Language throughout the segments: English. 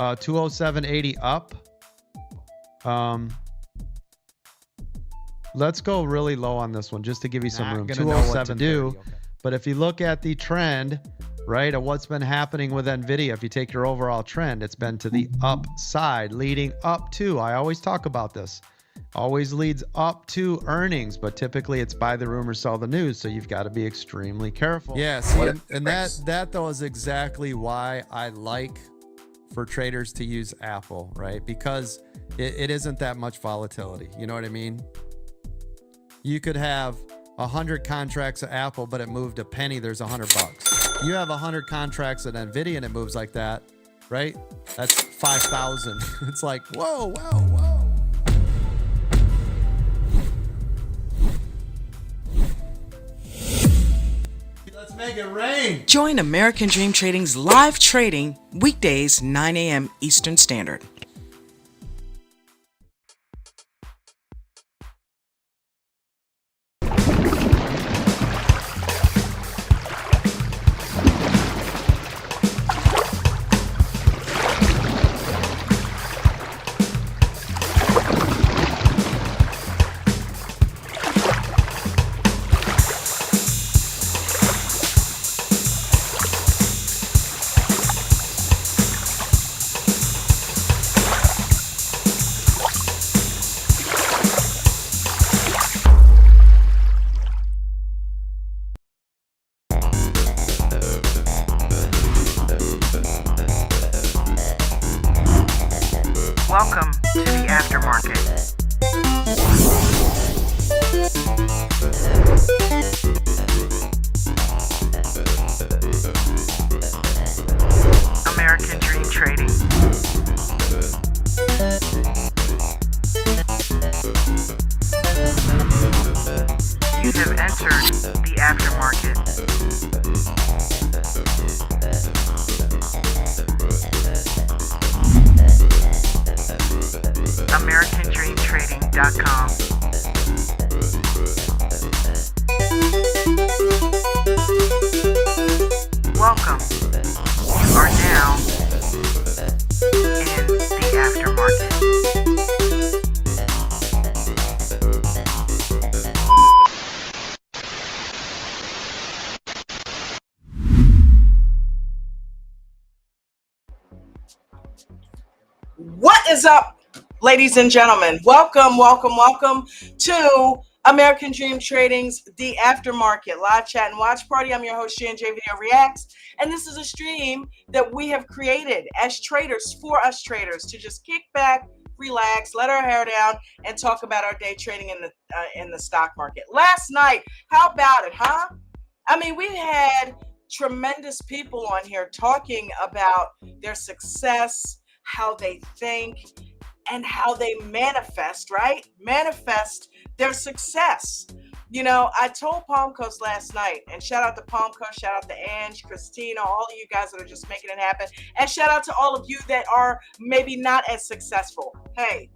207.80 up. Let's go really low on this one just to give you some room. 207 do. Okay. But if you look at the trend, right, of what's been happening with NVIDIA, if you take your overall trend, it's been to the upside, leading up to, I always talk about this, always leads up to earnings, but typically it's buy the rumor, sell the news. So you've got to be extremely careful. Yeah, see, and that though is exactly why I like for traders to use Apple, right? Because it isn't that much volatility. You know what I mean? You could have 100 contracts at Apple, but it moved a penny, there's $100. You have 100 contracts at NVIDIA and it moves like that, right? That's 5,000. It's like, whoa, whoa, whoa. Let's make it rain. Join American Dream Trading's live trading weekdays, 9 a.m. Eastern Standard. Welcome to the Aftermarket. American Dream Trading. You have entered the Aftermarket. AmericanDreamTrading.com. Welcome. You are now in the Aftermarket. What is up, ladies and gentlemen? Welcome to American Dream Trading's The Aftermarket live chat and watch party. I'm your host, J&J Video Reacts, and this is a stream that we have created as traders, for us traders, to just kick back, relax, let our hair down, and talk about our day trading in the stock market. Last night, how about it, huh? I mean, we had tremendous people on here talking about their success, how they think, and how they manifest, right? Manifest their success. You know, I told Palm Coast last night, and shout out to Palm Coast, shout out to Ange, Christina, all of you guys that are just making it happen, and shout out to all of you that are maybe not as successful. Hey,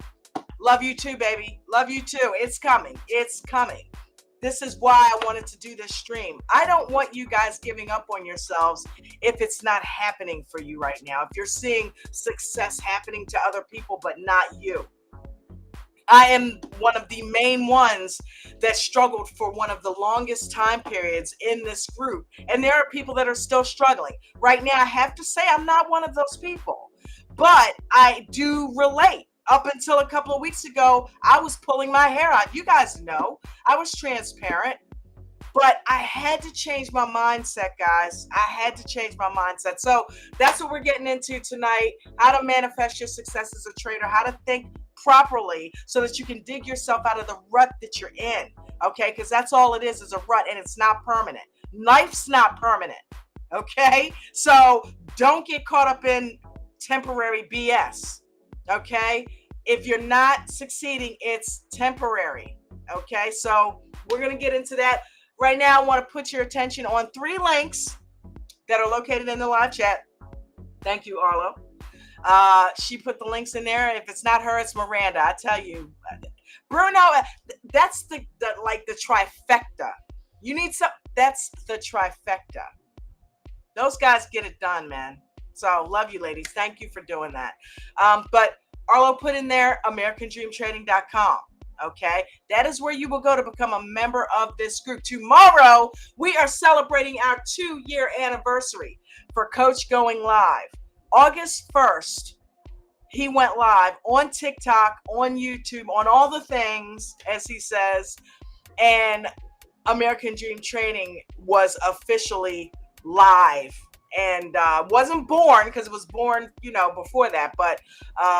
love you too, baby. Love you too. It's coming. It's coming. This is why I wanted to do this stream. I don't want you guys giving up on yourselves if it's not happening for you right now. If you're seeing success happening to other people, but not you. I am one of the main ones that struggled for one of the longest time periods in this group. And there are people that are still struggling. Right now, I have to say I'm not one of those people, but I do relate. Up until a couple of weeks ago, I was pulling my hair out. You guys know I was transparent, but I had to change my mindset, guys. I had to change my mindset. So that's what we're getting into tonight, how to manifest your success as a trader, how to think properly so that you can dig yourself out of the rut that you're in, okay? Because that's all it is a rut, and it's not permanent. Life's not permanent, okay? So don't get caught up in temporary BS. Okay, if you're not succeeding, it's temporary. Okay, so we're going to get into that. Right now, I want to put your attention on 3 links that are located in the live chat. Thank you, Arlo. She put the links in there. If it's not her, it's Miranda. I tell you, Bruno, that's the trifecta. You need some. That's the trifecta. Those guys get it done, man. So love you, ladies. Thank you for doing that. But Arlo put in there AmericanDreamTrading.com. Okay, that is where you will go to become a member of this group. Tomorrow, we are celebrating our 2-year anniversary for Coach going live. August 1st, he went live on TikTok, on YouTube, on all the things, as he says, and American Dream Trading was officially live and wasn't born, because it was born, before that, but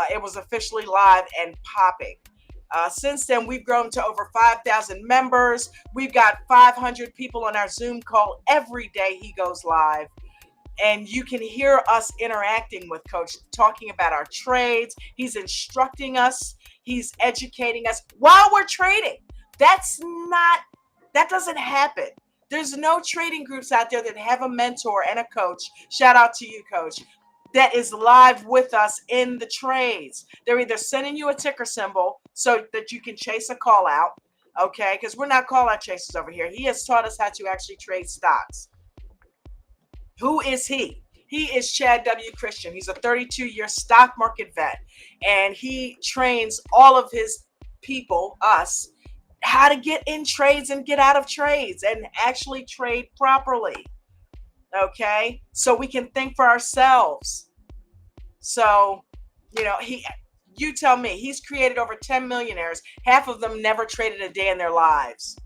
it was officially live and popping. Since then, we've grown to over 5,000 members. We've got 500 people on our Zoom call every day he goes live. And you can hear us interacting with Coach, talking about our trades. He's instructing us. He's educating us while we're trading. That doesn't happen. There's no trading groups out there that have a mentor and a coach. Shout out to you, Coach, that is live with us in the trades. They're either sending you a ticker symbol so that you can chase a call out, okay? Because we're not call out chasers over here. He has taught us how to actually trade stocks. Who is he? He is Chad W. Christian. He's a 32-year stock market vet, and he trains all of his people, us, how to get in trades and get out of trades and actually trade properly. Okay, so we can think for ourselves. So, you tell me, he's created over 10 millionaires. Half of them never traded a day in their lives.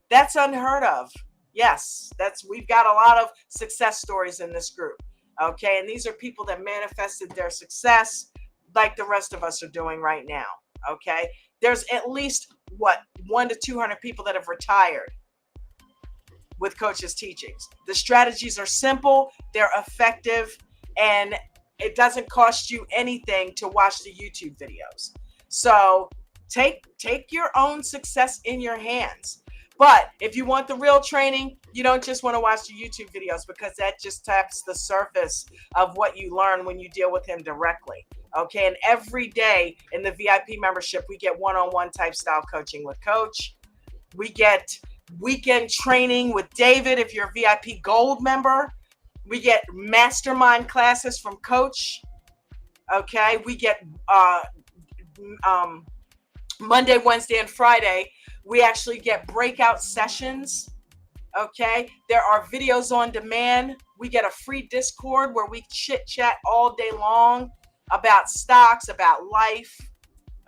That's unheard of. Yes, we've got a lot of success stories in this group. Okay, and these are people that manifested their success like the rest of us are doing right now. Okay, there's at least 1 to 200 people that have retired with Coach's teachings. The strategies are simple, they're effective, and it doesn't cost you anything to watch the YouTube videos. So take your own success in your hands. But if you want the real training, you don't just want to watch the YouTube videos, because that just taps the surface of what you learn when you deal with him directly. Okay, and every day in the VIP membership, we get one-on-one type style coaching with Coach. We get weekend training with David if you're a VIP Gold member. We get mastermind classes from Coach. Okay, we get Monday, Wednesday, and Friday. We actually get breakout sessions. Okay, there are videos on demand. We get a free Discord where we chit chat all day long about stocks, about life.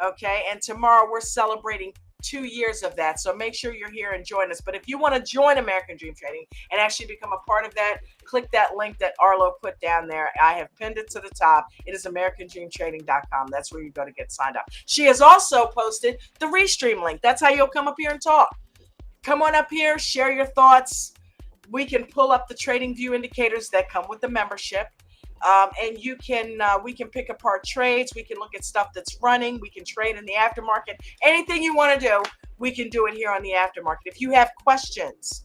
Okay, and tomorrow we're celebrating 2 years of that. So make sure you're here and join us. But if you want to join American Dream Trading and actually become a part of that, click that link that Arlo put down there. I have pinned it to the top. It is AmericanDreamTrading.com. That's where you go to get signed up. She has also posted the Restream link. That's how you'll come up here and talk. Come on up here, share your thoughts. We can pull up the trading view indicators that come with the membership. And we can pick apart trades. We can look at stuff that's running. We can trade in the aftermarket. Anything you want to do, we can do it here on the aftermarket. If you have questions,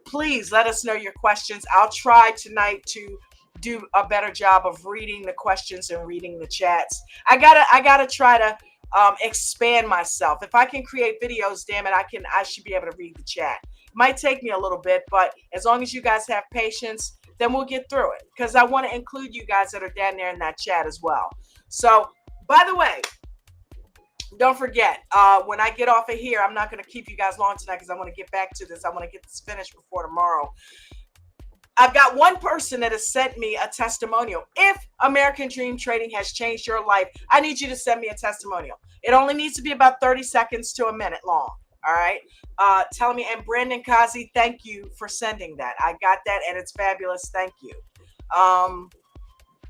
please let us know your questions. I'll try tonight to do a better job of reading the questions and reading the chats. I gotta try to expand myself. If I can create videos, damn it, I should be able to read the chat. It might take me a little bit, but as long as you guys have patience, then we'll get through it, because I want to include you guys that are down there in that chat as well. So, by the way, don't forget, when I get off of here, I'm not going to keep you guys long tonight, because I want to get back to this. I want to get this finished before tomorrow. I've got one person that has sent me a testimonial. If American Dream Trading has changed your life, I need you to send me a testimonial. It only needs to be about 30 seconds to a minute long. All right. Telling me, and Brandon Kazi, thank you for sending that. I got that, and it's fabulous. Thank you.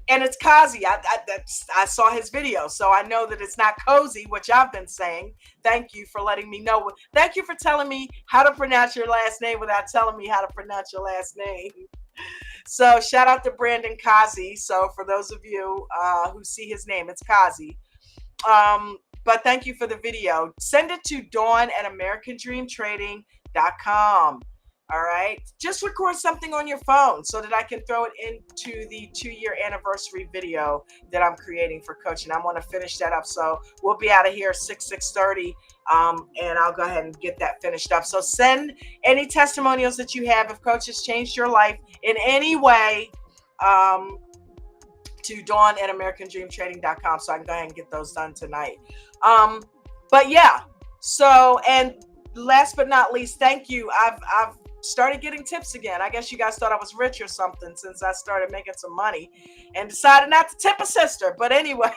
And it's Kazi. I saw his video, so I know that it's not Cozy, which I've been saying. Thank you for letting me know. Thank you for telling me how to pronounce your last name without telling me how to pronounce your last name. So shout out to Brandon Kazi. So for those of you who see his name, it's Kazi. But thank you for the video. Send it to Dawn at AmericanDreamTrading.com. All right. Just record something on your phone so that I can throw it into the 2-year anniversary video that I'm creating for Coach. And I want to finish that up. So we'll be out of here 6:30. And I'll go ahead and get that finished up. So send any testimonials that you have if Coach has changed your life in any way. to Dawn at AmericanDreamTrading.com, so I can go ahead and get those done tonight. But yeah, so, and last but not least, thank you. I've started getting tips again. I guess you guys thought I was rich or something since I started making some money and decided not to tip a sister. But anyway,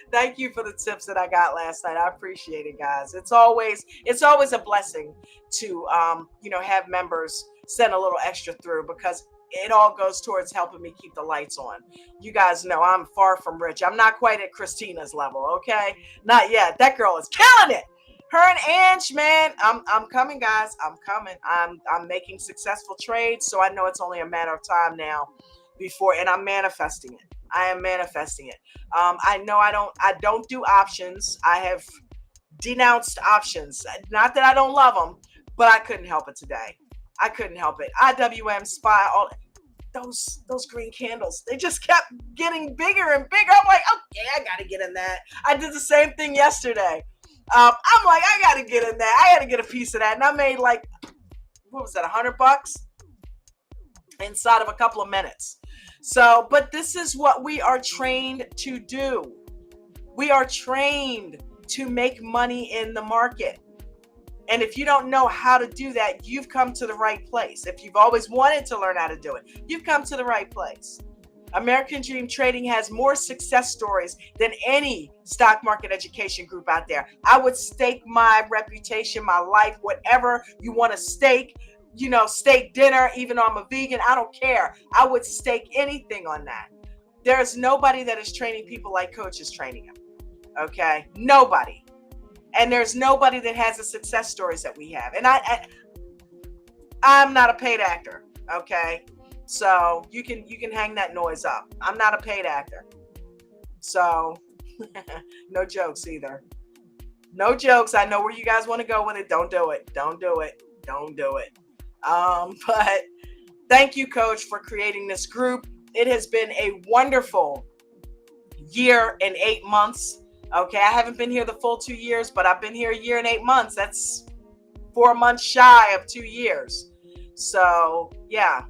thank you for the tips that I got last night. I appreciate it, guys. It's always a blessing to have members send a little extra through, because it all goes towards helping me keep the lights on. You guys know I'm far from rich. I'm not quite at Christina's level, okay? Not yet. That girl is killing it. Her and Ange, man, I'm coming, guys. I'm coming. I'm making successful trades, so I know it's only a matter of time now before, and I'm manifesting it. I am manifesting it. I know I don't do options. I have denounced options. Not that I don't love them, but I couldn't help it today. I couldn't help it. IWM, SPY, all those green candles, they just kept getting bigger and bigger. I'm like, okay, I got to get in that. I did the same thing yesterday. I'm like, I got to get in that. I got to get a piece of that. And I made like, what was that, $100 inside of a couple of minutes. So, but this is what we are trained to do. We are trained to make money in the market. And if you don't know how to do that, you've come to the right place. If you've always wanted to learn how to do it, you've come to the right place. American Dream Trading has more success stories than any stock market education group out there. I would stake my reputation, my life, whatever you want to stake, steak dinner, even though I'm a vegan, I don't care. I would stake anything on that. There's nobody that is training people like Coach is training them. Okay? Nobody. And there's nobody that has the success stories that we have. And I'm not a paid actor, okay? So you can hang that noise up. I'm not a paid actor. So no jokes either. No jokes. I know where you guys want to go with it. Don't do it. Don't do it. Don't do it. But thank you, Coach, for creating this group. It has been a wonderful year and 8 months. Okay, I haven't been here the full 2 years, but I've been here a year and 8 months. That's 4 months shy of 2 years. So yeah,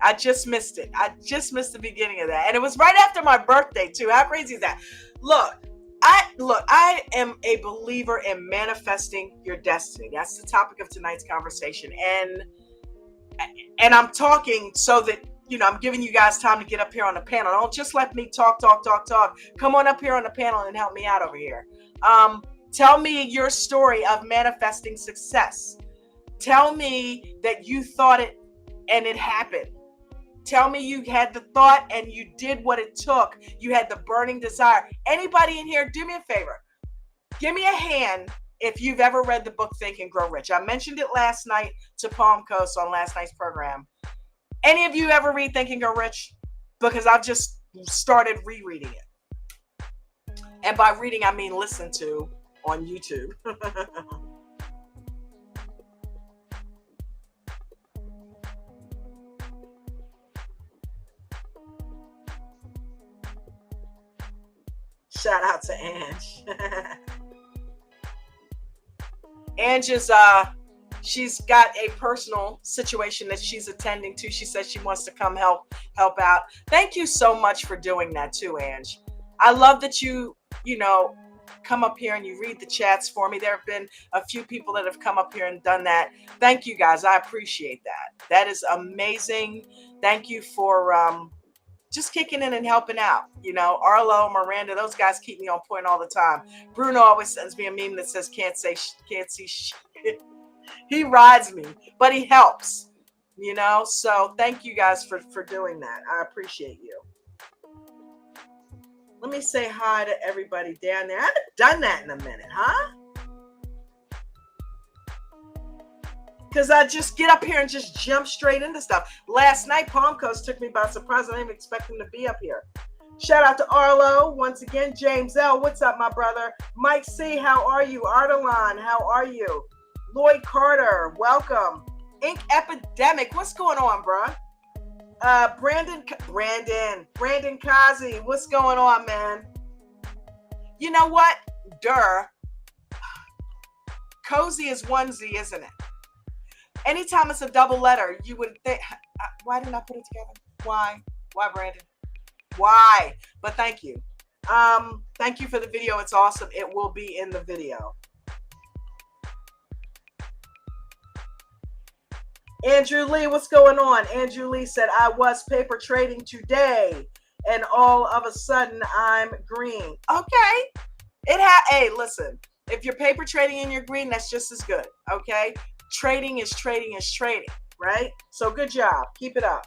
I just missed it. I just missed the beginning of that. And it was right after my birthday too. How crazy is that? Look, I am a believer in manifesting your destiny. That's the topic of tonight's conversation. And I'm talking so that I'm giving you guys time to get up here on the panel. Don't just let me talk. Come on up here on the panel and help me out over here. Tell me your story of manifesting success. Tell me that you thought it and it happened. Tell me you had the thought and you did what it took. You had the burning desire. Anybody in here, do me a favor. Give me a hand if you've ever read the book Think and Grow Rich. I mentioned it last night to Palm Coast on last night's program. Any of you ever read Think and Grow Rich? Because I've just started rereading it. And by reading, I mean listen to on YouTube. Shout out to Ange. Ange is she's got a personal situation that she's attending to. She says she wants to come help out. Thank you so much for doing that too, Ange. I love that you come up here and you read the chats for me. There have been a few people that have come up here and done that. Thank you guys. I appreciate that. That is amazing. Thank you for just kicking in and helping out. Arlo, Miranda, those guys keep me on point all the time. Bruno always sends me a meme that says can't see shit. He rides me, but he helps, so thank you guys for doing that. I appreciate you. Let me say hi to everybody down there. I haven't done that in a minute, huh? Because I just get up here and just jump straight into stuff. Last night, Palm Coast took me by surprise. I didn't even expect him to be up here. Shout out to Arlo. Once again, James L. What's up, my brother? Mike C. How are you? Artelon, how are you? Lloyd Carter, welcome. Ink Epidemic. What's going on, bruh? Brandon Kazi. What's going on, man? You know what? Cozy is onesie, isn't it? Anytime it's a double letter, you would think, why didn't I put it together? Why, Brandon? Why? But thank you. Thank you for the video. It's awesome. It will be in the video. Andrew Lee, what's going on? Andrew Lee said, I was paper trading today, and all of a sudden I'm green. Okay. Hey, listen, if you're paper trading and you're green, that's just as good. Okay. Trading is trading, right? So good job. Keep it up.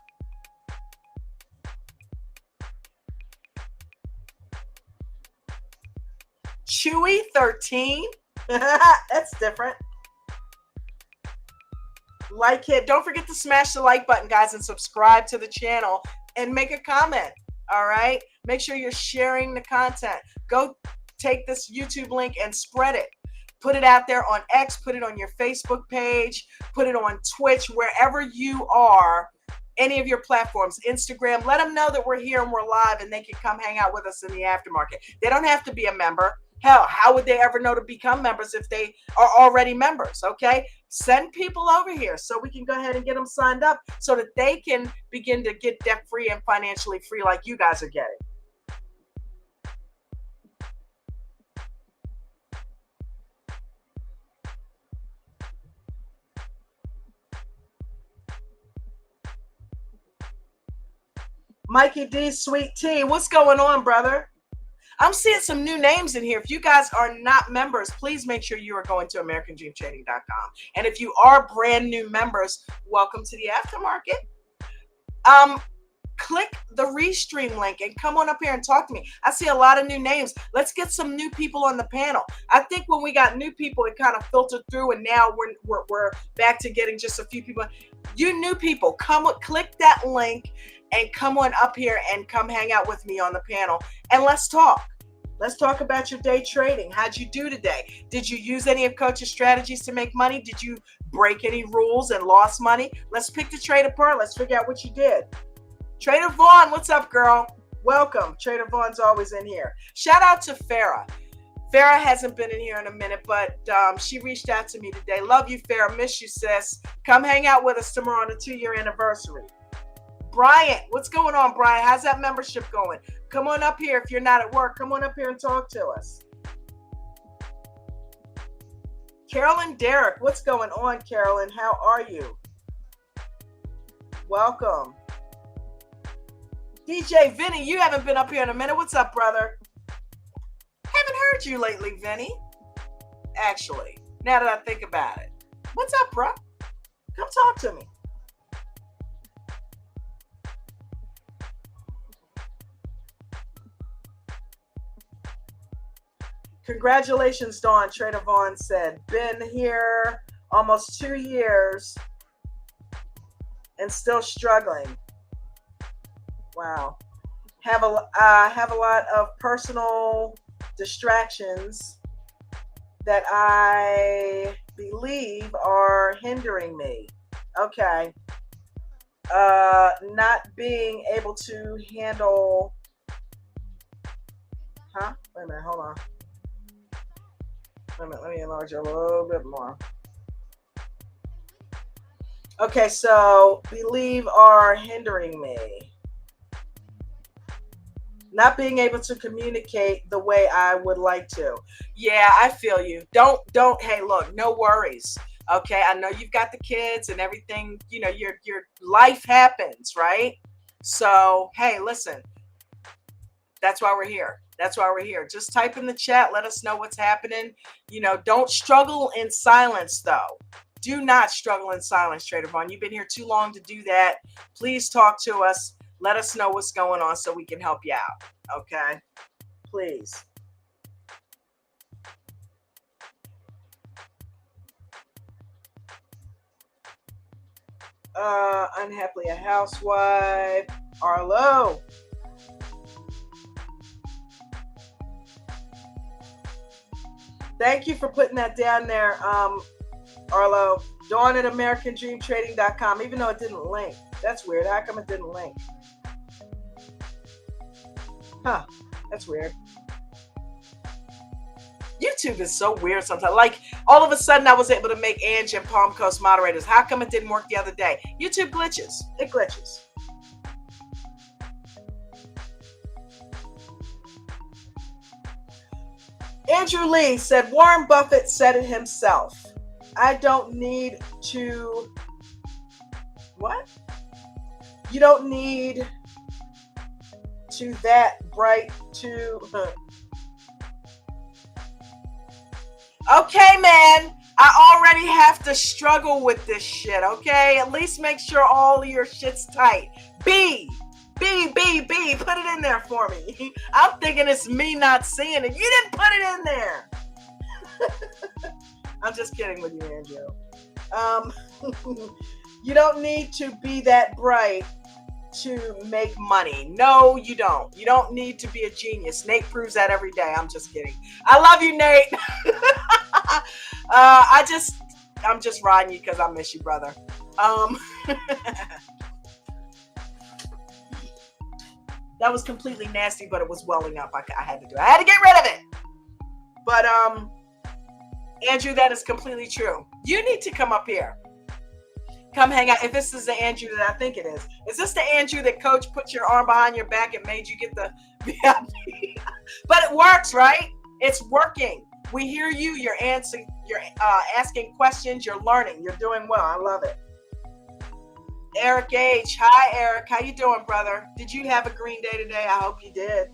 Chewy 13. That's different. Like it. Don't forget to smash the like button, guys, and subscribe to the channel and make a comment. All right. Make sure you're sharing the content. Go take this YouTube link and spread it. Put it out there on X, put it on your Facebook page, put it on Twitch, wherever you are, any of your platforms, Instagram. Let them know that we're here and we're live and they can come hang out with us in the aftermarket. They don't have to be a member. Hell, how would they ever know to become members if they are already members? Okay. Send people over here so we can go ahead and get them signed up so that they can begin to get debt free and financially free like you guys are getting. Mikey D, Sweet Tea, what's going on, brother? I'm seeing some new names in here. If you guys are not members, please make sure you are going to AmericanDreamTrading.com. And if you are brand new members, welcome to the aftermarket. Click the Restream link and come on up here and talk to me. I see a lot of new names. Let's get some new people on the panel. I think when we got new people, it kind of filtered through, and now we're back to getting just a few people. You new people, click that link and come on up here and come hang out with me on the panel and let's talk. Let's talk about your day trading. How'd you do today? Did you use any of Coach's strategies to make money? Did you break any rules and lost money? Let's pick the trade apart. Let's figure out what you did. Trader Vaughn, what's up, girl? Welcome. Trader Vaughn's always in here. Shout out to Farah. Farah hasn't been in here in a minute, but she reached out to me today. Love you, Farah. Miss you, sis. Come hang out with us tomorrow on the 2-year anniversary. Brian, what's going on, Brian? How's that membership going? Come on up here if you're not at work. Come on up here and talk to us. Carolyn Derrick, what's going on, Carolyn? How are you? Welcome. DJ Vinny, you haven't been up here in a minute. What's up, brother? Haven't heard you lately, Vinny. Actually, now that I think about it. What's up, bro? Come talk to me. Congratulations, Dawn, Trader Vaughn said. Been here almost 2 years and still struggling. Wow. Have a lot of personal distractions that I believe are hindering me. Okay. Not being able to handle. Wait a minute, hold on. Wait a minute, let me enlarge it a little bit more. Okay, so believe are hindering me. Not being able to communicate the way I would like to. Yeah, I feel you. Don't, hey, look, no worries. Okay, I know you've got the kids and everything, you know, your life happens, right? So, hey, listen, that's why we're here. That's why we're here. Just type in the chat. Let us know what's happening. You know, don't struggle in silence, though. Do not struggle in silence, Trader Vaughn. You've been here too long to do that. Please talk to us. Let us know what's going on so we can help you out. Okay? Please. Unhappily a housewife. Arlo. Thank you for putting that down there, Arlo. Dawn at AmericanDreamTrading.com, even though it didn't link. That's weird. How come it didn't link? Huh. That's weird. YouTube is so weird sometimes. Like, all of a sudden, I was able to make Angie and Palm Coast moderators. How come it didn't work the other day? YouTube glitches. It glitches. Andrew Lee said, Warren Buffett said it himself. I don't need to. What? You don't need to that bright to. Okay, man. I already have to struggle with this shit, okay? At least make sure all of your shit's tight. B, put it in there for me. I'm thinking it's me not seeing it. You didn't put it in there. I'm just kidding with you, Andrew. You don't need to be that bright to make money. No, you don't. You don't need to be a genius. Nate proves that every day. I'm just kidding. I love you, Nate. I'm just riding you because I miss you, brother. That was completely nasty, but it was welling up. I had to do it. I had to get rid of it. But Andrew, that is completely true. You need to come up here. Come hang out. If this is the Andrew that I think it is this the Andrew that coach put your arm behind your back and made you get the VIP? But it works, right? It's working. We hear you. You're answering. You're asking questions. You're learning. You're doing well. I love it. Eric H. Hi, Eric. How you doing, brother? Did you have a green day today? I hope you did.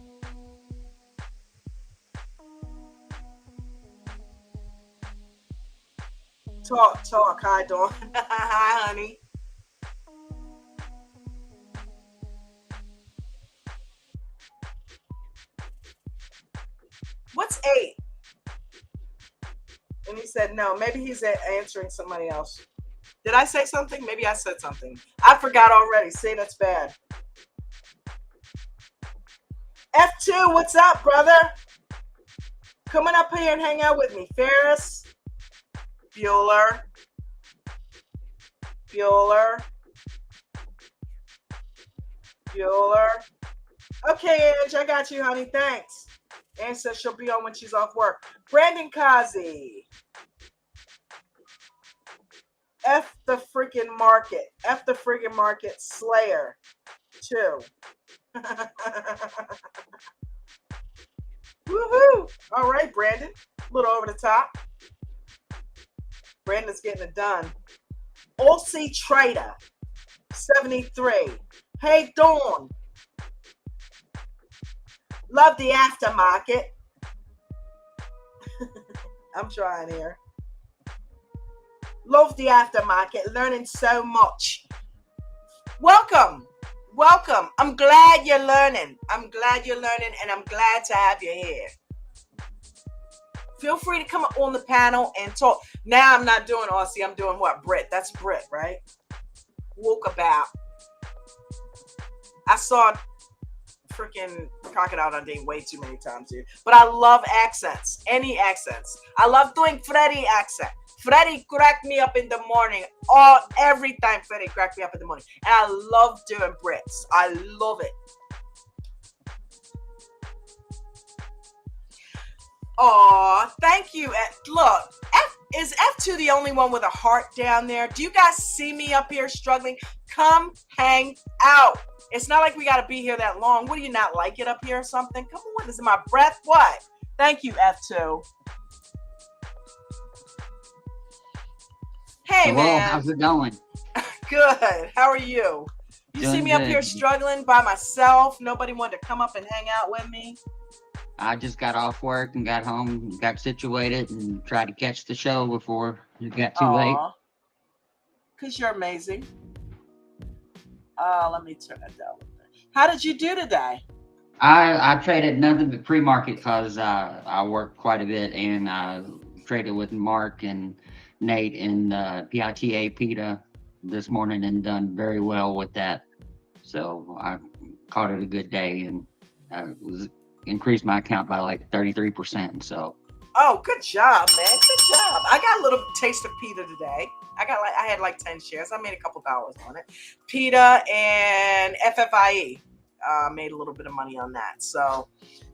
Talk. Hi, Dawn. Hi, honey. What's 8? And he said no. Maybe he's answering somebody else. Did I say something? Maybe I said something. I forgot already. See, that's bad. F2, what's up, brother? Coming up here and hang out with me. Ferris. Bueller. Okay, Ange, I got you, honey. Thanks. Ange says she'll be on when she's off work. Brandon Kazi. F the freaking market. Slayer. 2. Woohoo! All right, Brandon. A little over the top. Brandon's getting it done. Olsey Trader. 73. Hey, Dawn. Love the aftermarket. I'm trying here. Love the aftermarket. Learning so much. Welcome. I'm glad you're learning. And I'm glad to have you here. Feel free to come up on the panel and talk. Now I'm not doing Aussie. I'm doing what? Brit. That's Brit, right? Walkabout. I saw freaking Crocodile Dundee way too many times here. But I love accents. Any accents. I love doing Freddie accent. Freddie cracked me up in the morning. Every time Freddie cracked me up in the morning. And I love doing Brits. I love it. Aw, thank you. Look, is F2 the only one with a heart down there? Do you guys see me up here struggling? Come hang out. It's not like we got to be here that long. What, do you not like it up here or something? Come on, is it my breath? What? Thank you, F2. Hey, Hello, man. how's it going? Good. How are you? You see me up here struggling by myself? Nobody wanted to come up and hang out with me? I just got off work and got home, got situated, and tried to catch the show before it got too late. Because you're amazing. Let me turn that down. How did you do today? I traded nothing but pre-market because I worked quite a bit, and I traded with Mark and Nate and PITA PETA this morning and done very well with that. So I caught it a good day and increased my account by like 33%. So. Oh, good job, man. Good job. I got a little taste of PETA today. I had like 10 shares. I made a couple dollars on it. PETA and FFIE made a little bit of money on that. So,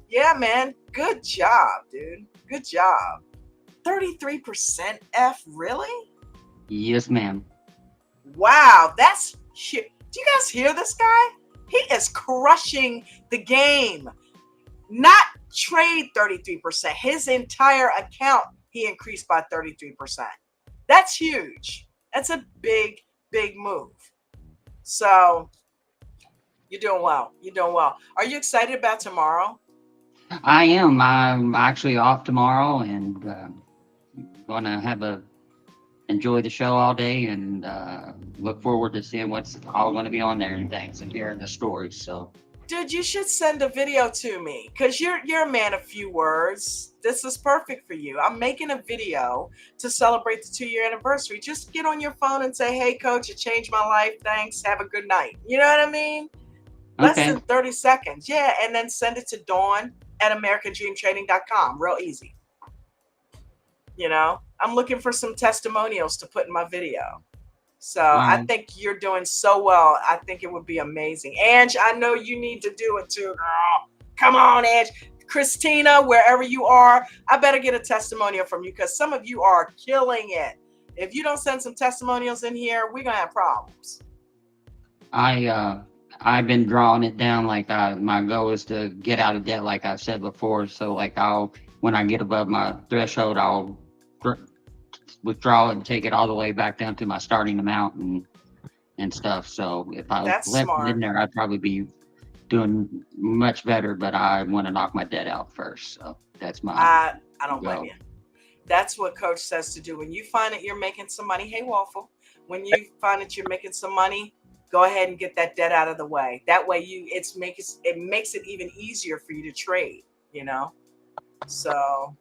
yeah, man. Good job, dude. Good job. 33% F, really? Yes, ma'am. Wow, that's shit. Do you guys hear this guy? He is crushing the game. Not trade 33%. His entire account, he increased by 33%. That's huge. That's a big, big move. So you're doing well. You're doing well. Are you excited about tomorrow? I am. I'm actually off tomorrow and gonna enjoy the show all day and look forward to seeing what's all going to be on there and things and hearing the stories. So, dude, you should send a video to me because you're a man of few words. This is perfect for you. I'm making a video to celebrate the 2-year anniversary. Just get on your phone and say, "Hey, coach, it changed my life. Thanks. Have a good night." You know what I mean? Less than 30 seconds. Yeah. And then send it to Dawn at AmericanDreamTrading.com. Real easy. You know, I'm looking for some testimonials to put in my video. So I think you're doing so well. I think it would be amazing. Ange, I know you need to do it too, girl. Come on, Ange. Christina, wherever you are, I better get a testimonial from you because some of you are killing it. If you don't send some testimonials in here, we're going to have problems. I've been drawing it down. Like my goal is to get out of debt, like I said before. So like when I get above my threshold, I'll withdraw it and take it all the way back down to my starting amount and stuff. So if I left it in there, I'd probably be doing much better, but I want to knock my debt out first. So that's my I don't blame you. That's what coach says to do. When you find that you're making some money, hey Waffle, when you find that you're making some money, go ahead and get that debt out of the way. That way it makes it even easier for you to trade, you know? So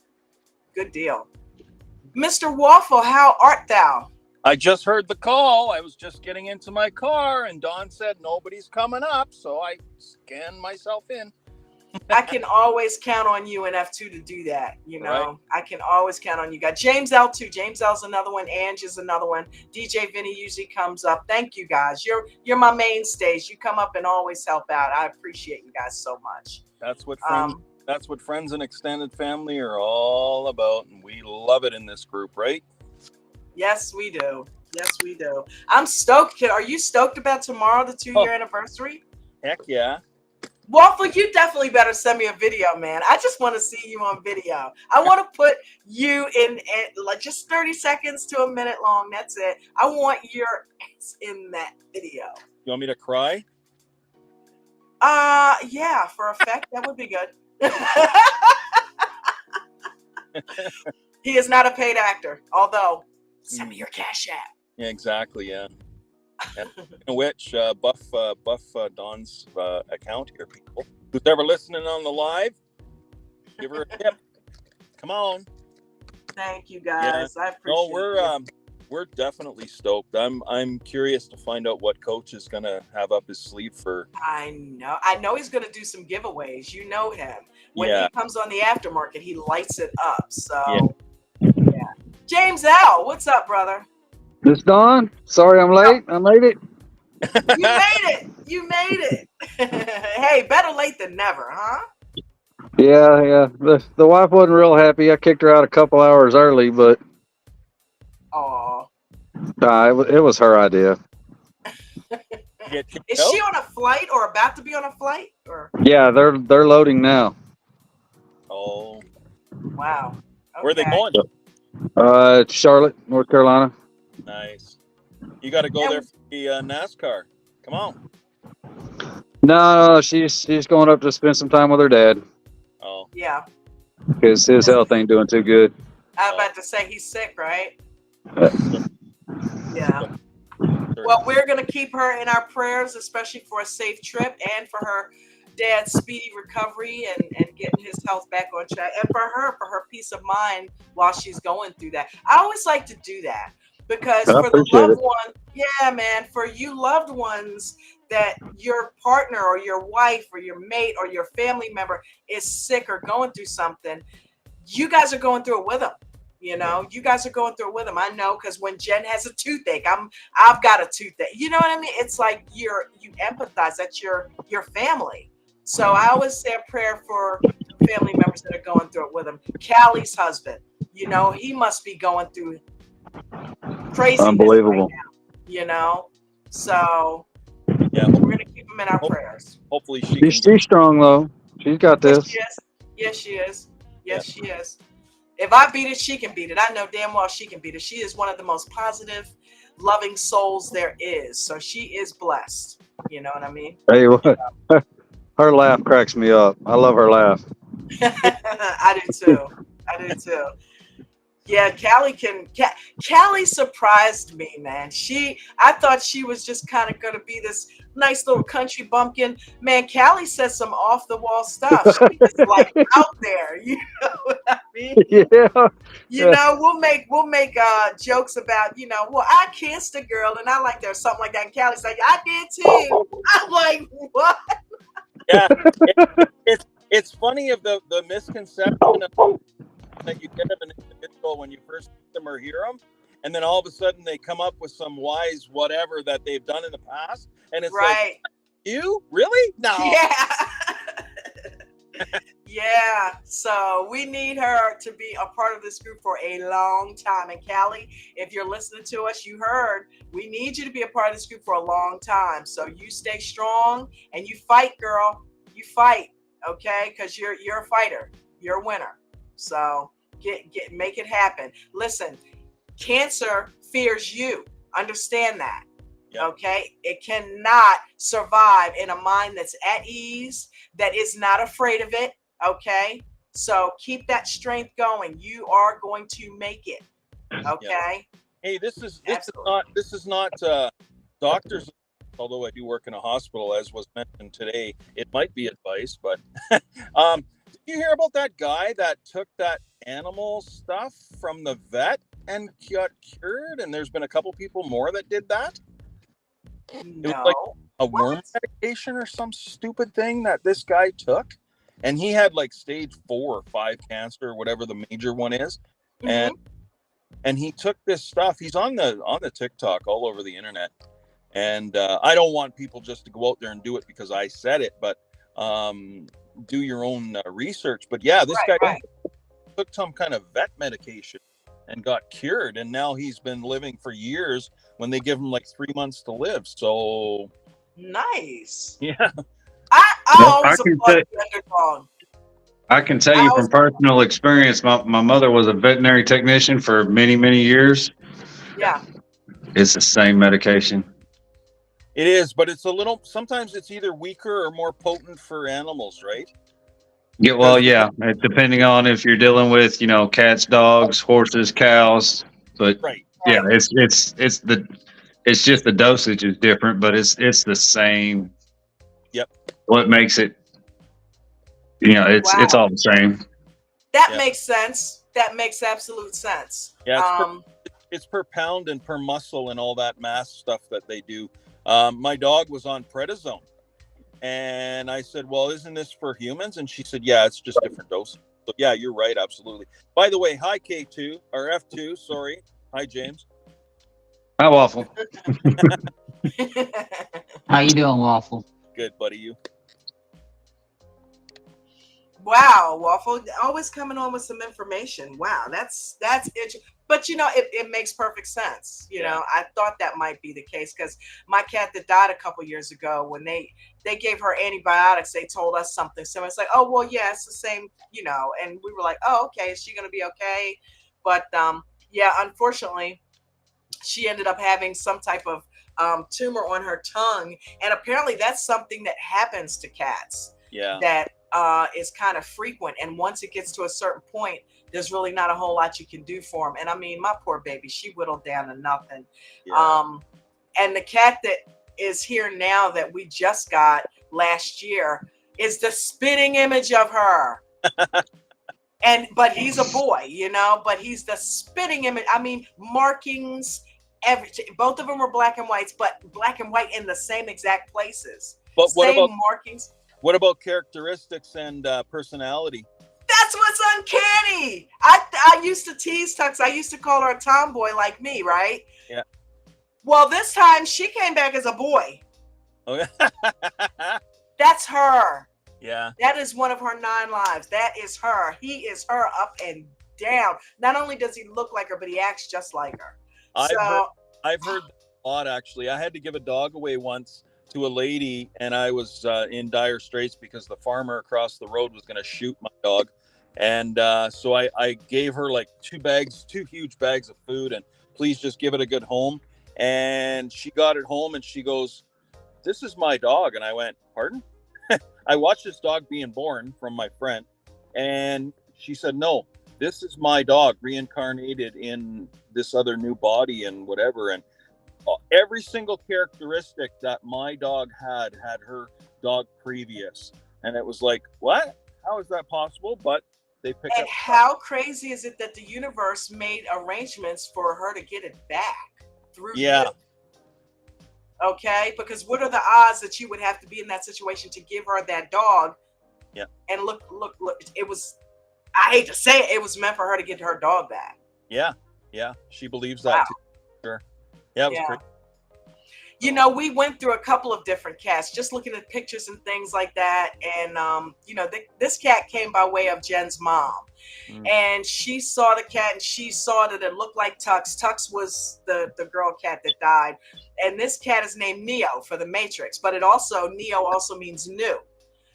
good deal. Mr. Waffle, how art thou? I just heard the call. I was just getting into my car and Dawn said nobody's coming up. So I scanned myself in. I can always count on you and F2 to do that. You know, right. I can always count on you guys. James L too. James L's another one. Ange is another one. DJ Vinny usually comes up. Thank you guys. You're my mainstays. You come up and always help out. I appreciate you guys so much. That's what friends and extended family are all about, and we love it in this group, right? Yes, we do. Yes, we do. I'm stoked. Are you stoked about tomorrow, the 2-year anniversary? Heck yeah. Waffle, you definitely better send me a video, man. I just want to see you on video. I want to put you in like just 30 seconds to a minute long. That's it. I want your ass in that video. You want me to cry? Yeah, for effect, that would be good. He is not a paid actor, although send me your Cash App. Yeah, exactly. Yeah. And which buff Dawn's account here, people. Who's ever listening on the live, give her a tip. Come on. Thank you guys. Yeah. I appreciate it. We're definitely stoked. I'm curious to find out what coach is gonna have up his sleeve for. I know he's gonna do some giveaways. You know him. When he comes on the aftermarket, he lights it up. So yeah. James Al, what's up, brother? This Dawn. Sorry I'm late. I made it. You made it. Hey, better late than never, huh? Yeah. The wife wasn't real happy. I kicked her out a couple hours early, but it was her idea. Is she on a flight or about to be on a flight? Or yeah, they're loading now. Oh, wow. Okay. Where are they going? Charlotte, North Carolina. Nice. You got to go there for the NASCAR. Come on. No, she's going up to spend some time with her dad. Oh. Yeah. Because his health ain't doing too good. I was about to say he's sick, right? Yeah. Well, we're going to keep her in our prayers, especially for a safe trip and for her dad's speedy recovery and getting his health back on track, and for her peace of mind while she's going through that. I always like to do that because for the loved one, yeah, man, for you loved ones that your partner or your wife or your mate or your family member is sick or going through something, you guys are going through it with them. You know, you guys are going through it with them. I know, because when Jen has a toothache, I've got a toothache. You know what I mean? It's like you empathize. That's your family. So I always say a prayer for family members that are going through it with him. Callie's husband, you know, he must be going through crazy. Unbelievable. Right now, you know, so yeah, we're gonna keep him in our prayers. Hopefully she's strong though. She's got this. Yes, she is. Yes, Yeah. she is. If I beat it, she can beat it. I know damn well she can beat it. She is one of the most positive, loving souls there is. So she is blessed. You know what I mean? Hey, what? Her laugh cracks me up. I love her laugh. I do too. I do too. Yeah, Callie surprised me, man. I thought she was just kind of gonna be this nice little country bumpkin. Man, Callie says some off the wall stuff. She is like out there, you know what I mean? Yeah. You know, we'll make jokes about, well, I kissed a girl and I liked her, something like that. And Callie's like, I did too. I'm like, what? Yeah. It's funny of the misconception that you get of an individual when you first meet them or hear them, and then all of a sudden they come up with some wise whatever that they've done in the past, and it's like, Right. you really? No. Yeah. Yeah. So we need her to be a part of this group for a long time. And Callie, if you're listening to us, you heard, we need you to be a part of this group for a long time. So you stay strong and you fight, girl. You fight, okay? Because you're a fighter. You're a winner. So make it happen. Listen, cancer fears you. Understand that. Yep. Okay, it cannot survive in a mind that's at ease, that is not afraid of it. Okay, so keep that strength going. You are going to make it. Okay. Hey, this is Absolutely. not doctors. Although I do work in a hospital, as was mentioned today, it might be advice. But did you hear about that guy that took that animal stuff from the vet and got cured? And there's been a couple people more that did that. It was like No. a worm medication or some stupid thing that this guy took, and he had like stage 4 or 5 cancer, whatever the major one is, Mm-hmm. and he took this stuff. He's on the TikTok all over the internet, and I don't want people just to go out there and do it because I said it, but do your own research. But yeah, this guy took some kind of vet medication and got cured, and now he's been living for years when they give him like 3 months to live. So Nice. yeah. I Well, always applaud the underdog. I can tell I you always, from personal experience, my mother was a veterinary technician for many, many years. yeah. It's the same medication. It is, but it's a little, sometimes it's either weaker or more potent for animals, right? Yeah, well, Because yeah, depending on if you're dealing with, cats, dogs, horses, cows, but right. yeah, Right. it's just the dosage is different, but it's the same. Yep. What makes it, it's Wow. all the same. That Yeah. makes sense. That makes absolute sense. Yeah, it's per pound and per muscle and all that mass stuff that they do. My dog was on prednisone, and I said, well, isn't this for humans? And she said, yeah, it's just different doses. So yeah, you're right, absolutely. By the way, hi K2 or F2, sorry. Hi James. Hi, Waffle. How you doing, Waffle? Good, buddy. You. Wow, Waffle, always coming on with some information. Wow, that's interesting. But it makes perfect sense. I thought that might be the case because my cat that died a couple years ago, when they gave her antibiotics, they told us something similar. It's like, oh well, yeah, it's the same, and we were like, oh, okay, is she gonna be okay? But yeah, unfortunately, she ended up having some type of tumor on her tongue, and apparently that's something that happens to cats. Yeah. That is kind of frequent, and once it gets to a certain point, there's really not a whole lot you can do for them. And I mean, my poor baby, she whittled down to nothing. Yeah. And the cat that is here now that we just got last year is the spitting image of her. But he's a boy, but he's the spitting image. I mean, markings, both of them were black and whites, but black and white in the same exact places. But what same about markings? What about characteristics and personality? That's what's uncanny. I used to tease Tux. I used to call her a tomboy like me, right? Yeah. Well, this time she came back as a boy. Oh yeah. That's her. Yeah. That is one of her 9 lives. That is her. He is her up and down. Not only does he look like her, but he acts just like her. I've heard a lot, actually. I had to give a dog away once to a lady, and I was in dire straits because the farmer across the road was going to shoot my dog. And so I gave her like 2 huge bags of food, and please just give it a good home. And she got it home and she goes, "This is my dog." And I went, "Pardon?" I watched this dog being born from my friend, and she said, "No, this is my dog reincarnated in this other new body and whatever." And every single characteristic that my dog had her dog previous. And it was like, what? How is that possible? But they pick And up. how crazy is it that the universe made arrangements for her to get it back through Yeah. you? Okay, because what are the odds that you would have to be in that situation to give her that dog? Yeah. And look, it was, I hate to say it, it was meant for her to get her dog back. Yeah. She believes that too. Sure. Yeah, it was crazy. You know, we went through a couple of different cats, just looking at pictures and things like that. And, you know, this cat came by way of Jen's mom. And she saw the cat and she saw that it looked like Tux. Tux was the girl cat that died. And this cat is named Neo for the Matrix, but Neo also means new.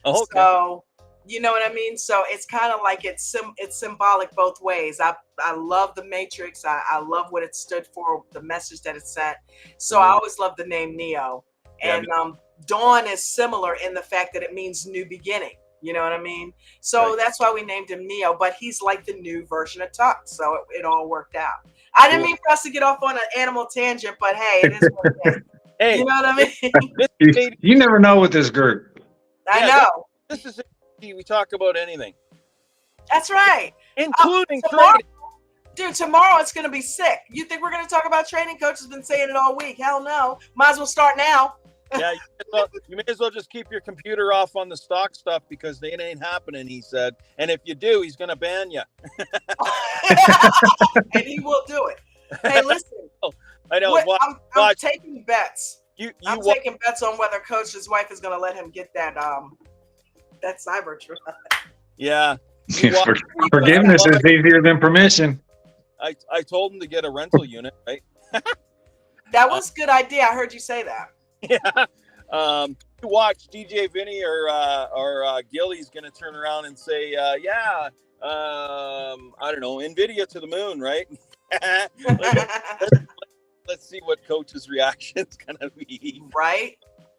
Oh, okay. So, you know what I mean? So it's kind of like it's symbolic both ways. I love the Matrix. I love what it stood for, the message that it sent. So I always love the name Neo. And Dawn is similar in the fact that it means new beginning. You know what I mean? So that's why we named him Neo, but he's like the new version of Tux. So it all worked out. I didn't mean for us to get off on an animal tangent, but hey, it is what it is. Hey, you know what I mean? You never know with this group. I know. This is we talk about anything. That's right. Including tomorrow, trading. Dude, tomorrow it's going to be sick. You think we're going to talk about trading? Coach has been saying it all week. Hell no. Might as well start now. Yeah, you may as well just keep your computer off on the stock stuff because it ain't happening, he said. And if you do, he's going to ban you. And he will do it. Hey, listen. I know. I'm taking bets. I'm taking bets on whether Coach's wife is going to let him get that Cybertruck. Yeah. Forgiveness is easier than permission. I told him to get a rental unit, right? That was a good idea. I heard you say that. Yeah. You watch DJ Vinny or Gilly's going to turn around and say, I don't know, NVIDIA to the moon, right? Let's see what Coach's reaction is going to be. Right?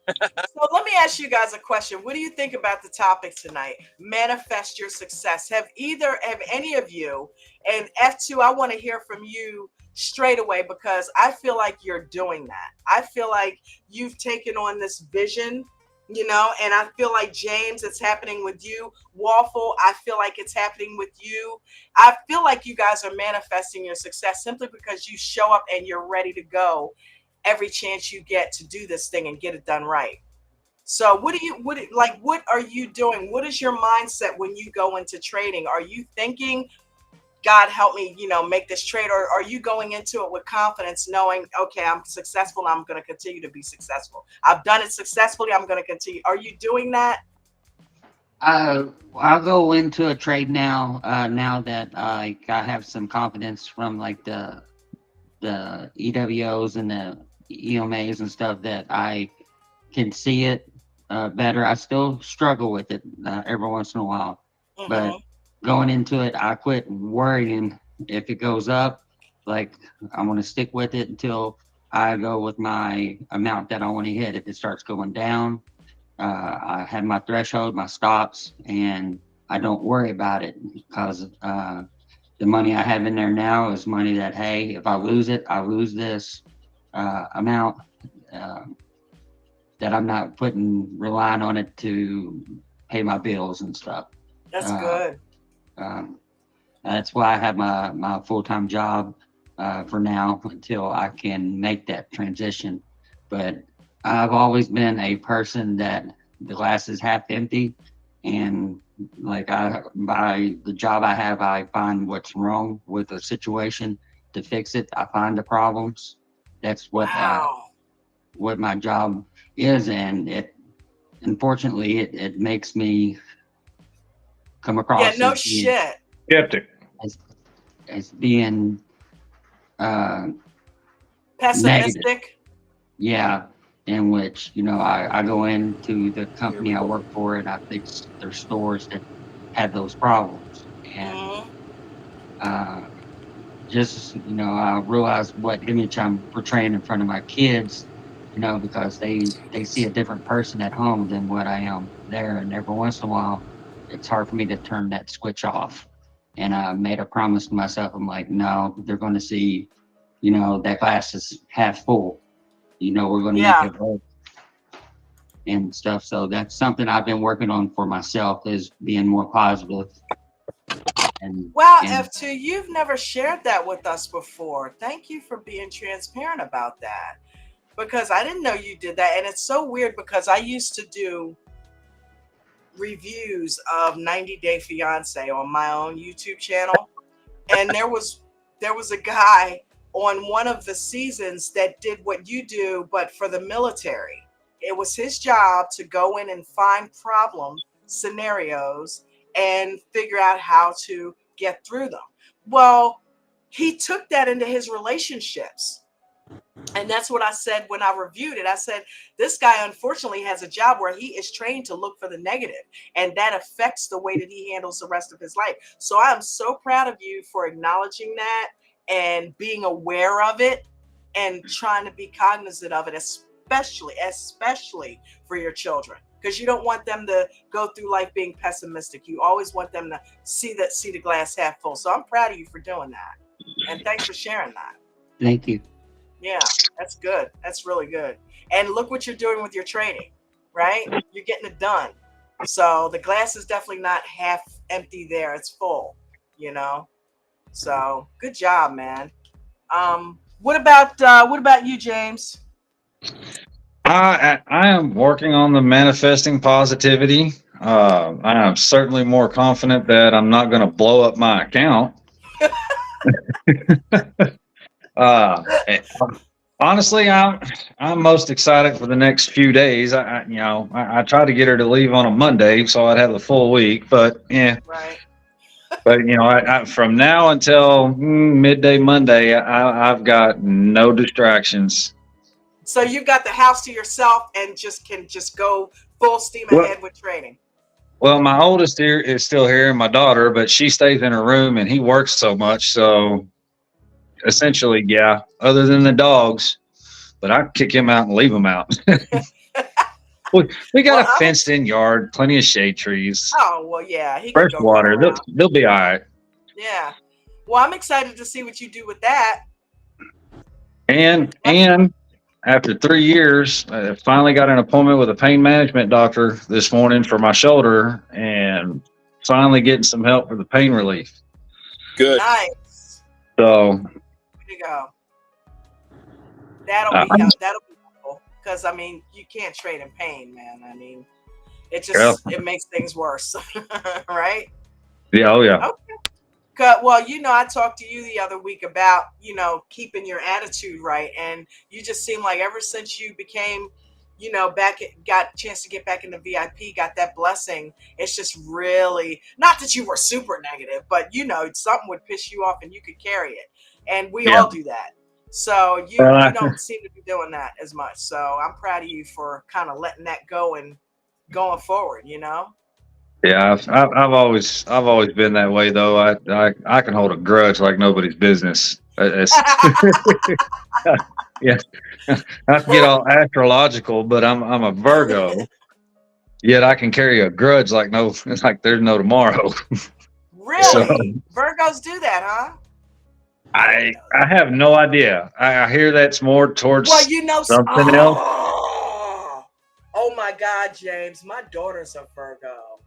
So let me ask you guys a question. What do you think about the topic tonight? Manifest your success. Have any of you, and F2, I want to hear from you straight away because I feel like you're doing that. I feel like you've taken on this vision, you know, and I feel like James, it's happening with you. Waffle, I feel like it's happening with you. I feel like you guys are manifesting your success simply because you show up and you're ready to go every chance you get to do this thing and get it done right. So what are you doing? What is your mindset when you go into trading? Are you thinking, God help me, you know, make this trade, or are you going into it with confidence knowing, okay, I'm successful, I'm going to continue to be successful. I've done it successfully, I'm going to continue. Are you doing that? I'll go into a trade now that I have some confidence from like the EWOs and the EMAs and stuff that I can see it better. I still struggle with it every once in a while, but going into it, I quit worrying if it goes up. Like I'm going to stick with it until I go with my amount that I want to hit. If it starts going down, I have my threshold, my stops, and I don't worry about it because the money I have in there now is money that, hey, if I lose it, I lose this amount that I'm not relying on it to pay my bills and stuff. That's good. That's why I have my full-time job for now until I can make that transition. But I've always been a person that the glass is half empty, and like by the job I have, I find what's wrong with a situation to fix it. I find the problems. That's what my job is, and unfortunately it makes me come across skeptic, as being pessimistic. Negative. Yeah, in which, you know, I go into the company I work for and I fix their stores that had those problems. And just, I realize what image I'm portraying in front of my kids, because they see a different person at home than what I am there. And every once in a while, it's hard for me to turn that switch off. And I made a promise to myself. I'm like, no, they're going to see, that glass is half full. We're going to make it work and stuff. So that's something I've been working on for myself, is being more positive. Wow, F2, you've never shared that with us before. Thank you for being transparent about that, because I didn't know you did that. And it's so weird because I used to do reviews of 90 Day Fiance on my own YouTube channel. And there was a guy on one of the seasons that did what you do, but for the military. It was his job to go in and find problem scenarios and figure out how to get through them. Well, he took that into his relationships. And that's what I said when I reviewed it. I said, this guy unfortunately has a job where he is trained to look for the negative, and that affects the way that he handles the rest of his life. So I'm so proud of you for acknowledging that and being aware of it and trying to be cognizant of it, especially for your children, because you don't want them to go through life being pessimistic. You always want them to see the glass half full. So I'm proud of you for doing that. And thanks for sharing that. Thank you. Yeah, that's good. That's really good. And look what you're doing with your training, right? You're getting it done. So the glass is definitely not half empty there. It's full, So good job, man. What about you, James? I am working on the manifesting positivity. I am certainly more confident that I'm not going to blow up my account. Honestly, I'm most excited for the next few days. I tried to get her to leave on a Monday so I'd have the full week, but yeah. Right. But I from now until midday Monday, I've got no distractions. So you've got the house to yourself and can go full steam ahead with training. Well, my oldest here is still here, and my daughter, but she stays in her room, and he works so much. So essentially, yeah, other than the dogs, but I kick him out and leave him out. we got a fenced in yard, plenty of shade trees. Oh, well, yeah. Fresh water. They'll be all right. Yeah. Well, I'm excited to see what you do with that. And after 3 years, I finally got an appointment with a pain management doctor this morning for my shoulder, and finally getting some help for the pain relief. Good. Nice. So. There you go. That'll be helpful, because you can't trade in pain, man. It makes things worse, right? Yeah. Oh yeah. Okay. Well, I talked to you the other week about, keeping your attitude right. And you just seem like ever since you became, got a chance to get back into VIP, got that blessing, it's just really, not that you were super negative, but, something would piss you off and you could carry it. And we all do that. So you don't seem to be doing that as much. So I'm proud of you for kind of letting that go and going forward, Yeah, I've always been that way though. I can hold a grudge like nobody's business. Yeah, not to get all astrological, but I'm a Virgo. Yet I can carry a grudge like there's no tomorrow. Really? So, Virgos do that, huh? I have no idea. I hear that's more towards something else. Oh my God, James, my daughter's a Virgo.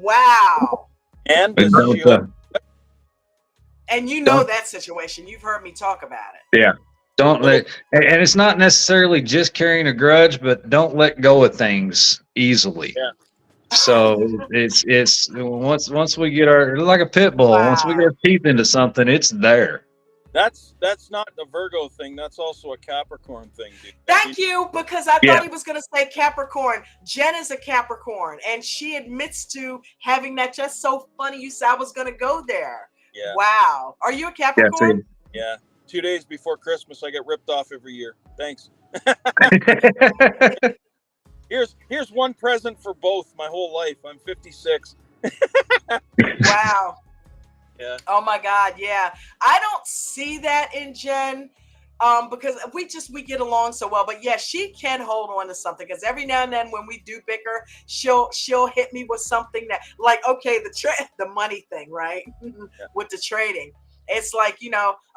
Wow. And that situation. You've heard me talk about it. Yeah. And it's not necessarily just carrying a grudge, but don't let go of things easily. Yeah. So it's once we get like a pit bull, once we get our teeth into something, it's there. That's not the Virgo thing. That's also a Capricorn thing, dude. Thank you, because I thought he was going to say Capricorn. Jen is a Capricorn, and she admits to having that. Just so funny you said I was going to go there. Yeah. Wow. Are you a Capricorn? Yeah. 2 days before Christmas, I get ripped off every year. Thanks. Here's one present for both my whole life. I'm 56. Wow. Yeah. Oh my God. Yeah. I don't see that in Jen. Because we get along so well, but yeah, she can hold on to something, because every now and then when we do bicker, she'll hit me with something that, like, okay, the money thing, right? Yeah. With the trading, it's like,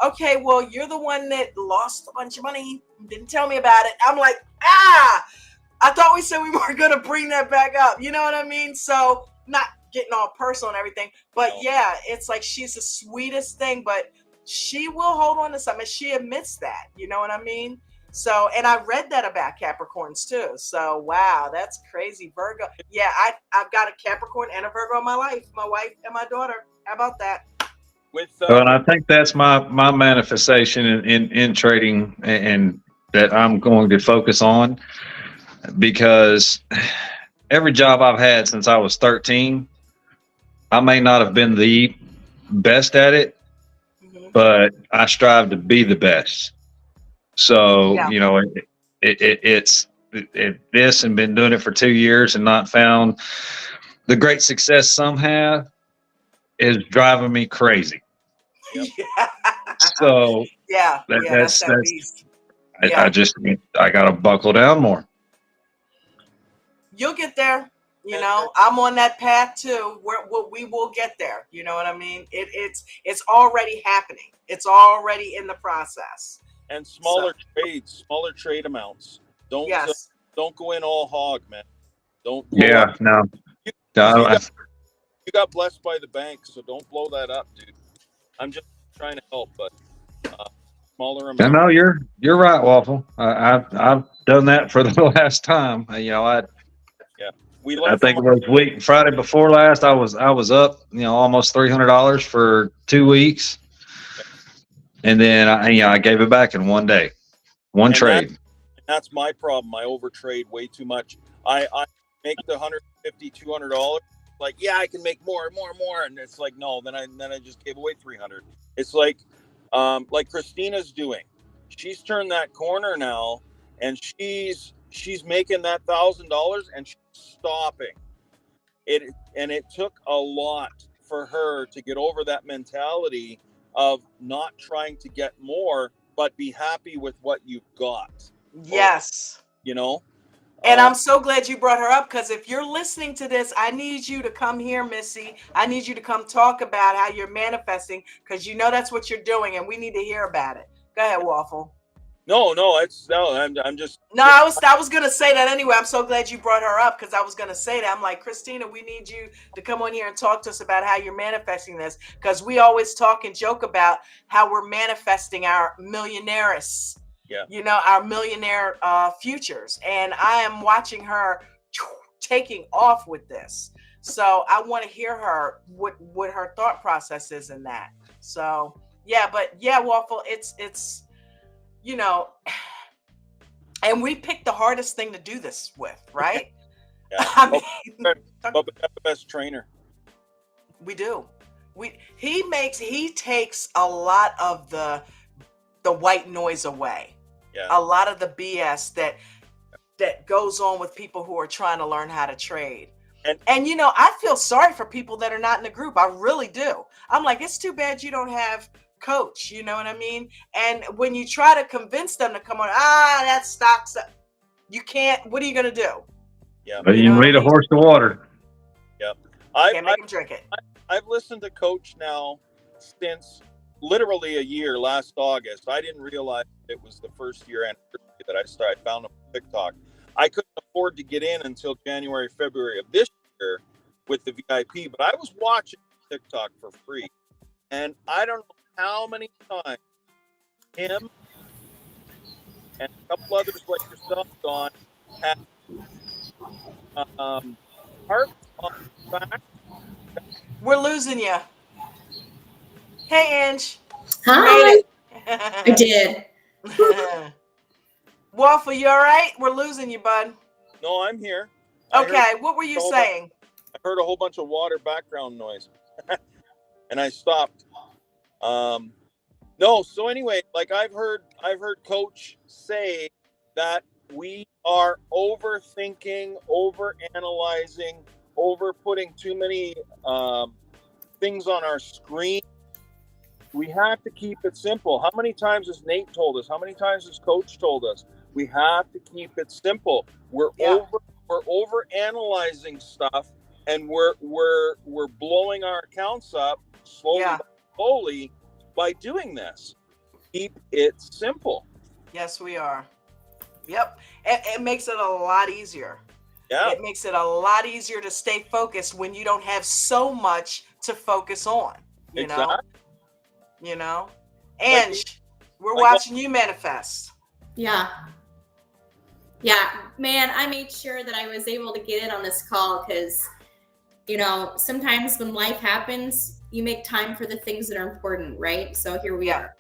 okay, well, you're the one that lost a bunch of money, didn't tell me about it. I'm like, I thought we said we weren't going to bring that back up. You know what I mean? So, not getting all personal and everything, but No. yeah, it's like she's the sweetest thing, but she will hold on to something. She admits that. You know what I mean? So, and I read that about Capricorns too. So, wow, that's crazy. Virgo. Yeah, I've got a Capricorn and a Virgo in my life, my wife and my daughter. How about that? Well, I think that's my manifestation in trading, and that I'm going to focus on, because every job I've had since I was 13, I may not have been the best at it, but I strive to be the best. So, Yeah. it's this, and been doing it for 2 years and not found the great success some have, is driving me crazy. Yeah. So Yeah. That's that beast. Yeah. I got to buckle down more. You'll get there. I'm on that path too. We will get there. You know what I mean? It's already happening. It's already in the process. And smaller trade amounts. Don't go in all hog, man. Don't blow up. No. You got blessed by the bank, so don't blow that up, dude. I'm just trying to help, but smaller amounts. I know you're right, Waffle. I've done that for the last time. I think it was Friday before last. I was up, almost $300 for 2 weeks, and then I gave it back in one day, one trade. That's my problem. I overtrade way too much. I make the $150, $200. Like, yeah, I can make more, and it's like, no. Then I just gave away $300. It's like Christina's doing. She's turned that corner now, and she's making that $1,000, and she's stopping it. And it took a lot for her to get over that mentality of not trying to get more, but be happy with what you've got. Yes. And I'm so glad you brought her up, because if you're listening to this, I need you to come here, Missy. I need you to come talk about how you're manifesting, because that's what you're doing, and we need to hear about it. Go ahead, Waffle. I'm just. No, I was gonna say that anyway. I'm so glad you brought her up, because I was gonna say that. I'm like, Christina, we need you to come on here and talk to us about how you're manifesting this, because we always talk and joke about how we're manifesting our millionaires. Yeah. Our millionaire futures. And I am watching her taking off with this. So I want to hear her, what her thought process is in that. So yeah, but yeah, Waffle, it's and we picked the hardest thing to do this with, right? Yeah. But we got the best trainer. We do. He takes a lot of the white noise away. Yeah. A lot of the BS that goes on with people who are trying to learn how to trade. And I feel sorry for people that are not in the group. I really do. I'm like, it's too bad you don't have coach. You know what I mean? And when you try to convince them to come on, that stock's up. You can't. What are you going to do? Yeah. But you need a horse to water. Yeah. Can't make him drink it. I've listened to Coach now since literally a year, last August. I didn't realize it was the first year anniversary that I found him on TikTok. I couldn't afford to get in until January, February of this year with the VIP, but I was watching TikTok for free. And I don't know how many times him and a couple others like yourself, Don, have harped on the fact. We're losing you. Hey, Ange. Hi. I did. Waffle, you all right? We're losing you, bud. No, I'm here. Okay, what were you saying? I heard a whole bunch of water background noise, and I stopped. No, so anyway, like I've heard Coach say that we are overthinking, overanalyzing, over putting too many things on our screen. We have to keep it simple. How many times has Nate told us? How many times has Coach told us? We have to keep it simple. We're over analyzing stuff, and we're blowing our accounts up slowly by doing this. Keep it simple. Yes, we are. Yep. It makes it a lot easier. Yeah. It makes it a lot easier to stay focused when you don't have so much to focus on. You know? Ange, we're watching you manifest. Yeah. Yeah, man, I made sure that I was able to get in on this call because, you know, sometimes when life happens, you make time for the things that are important, right? So here we are.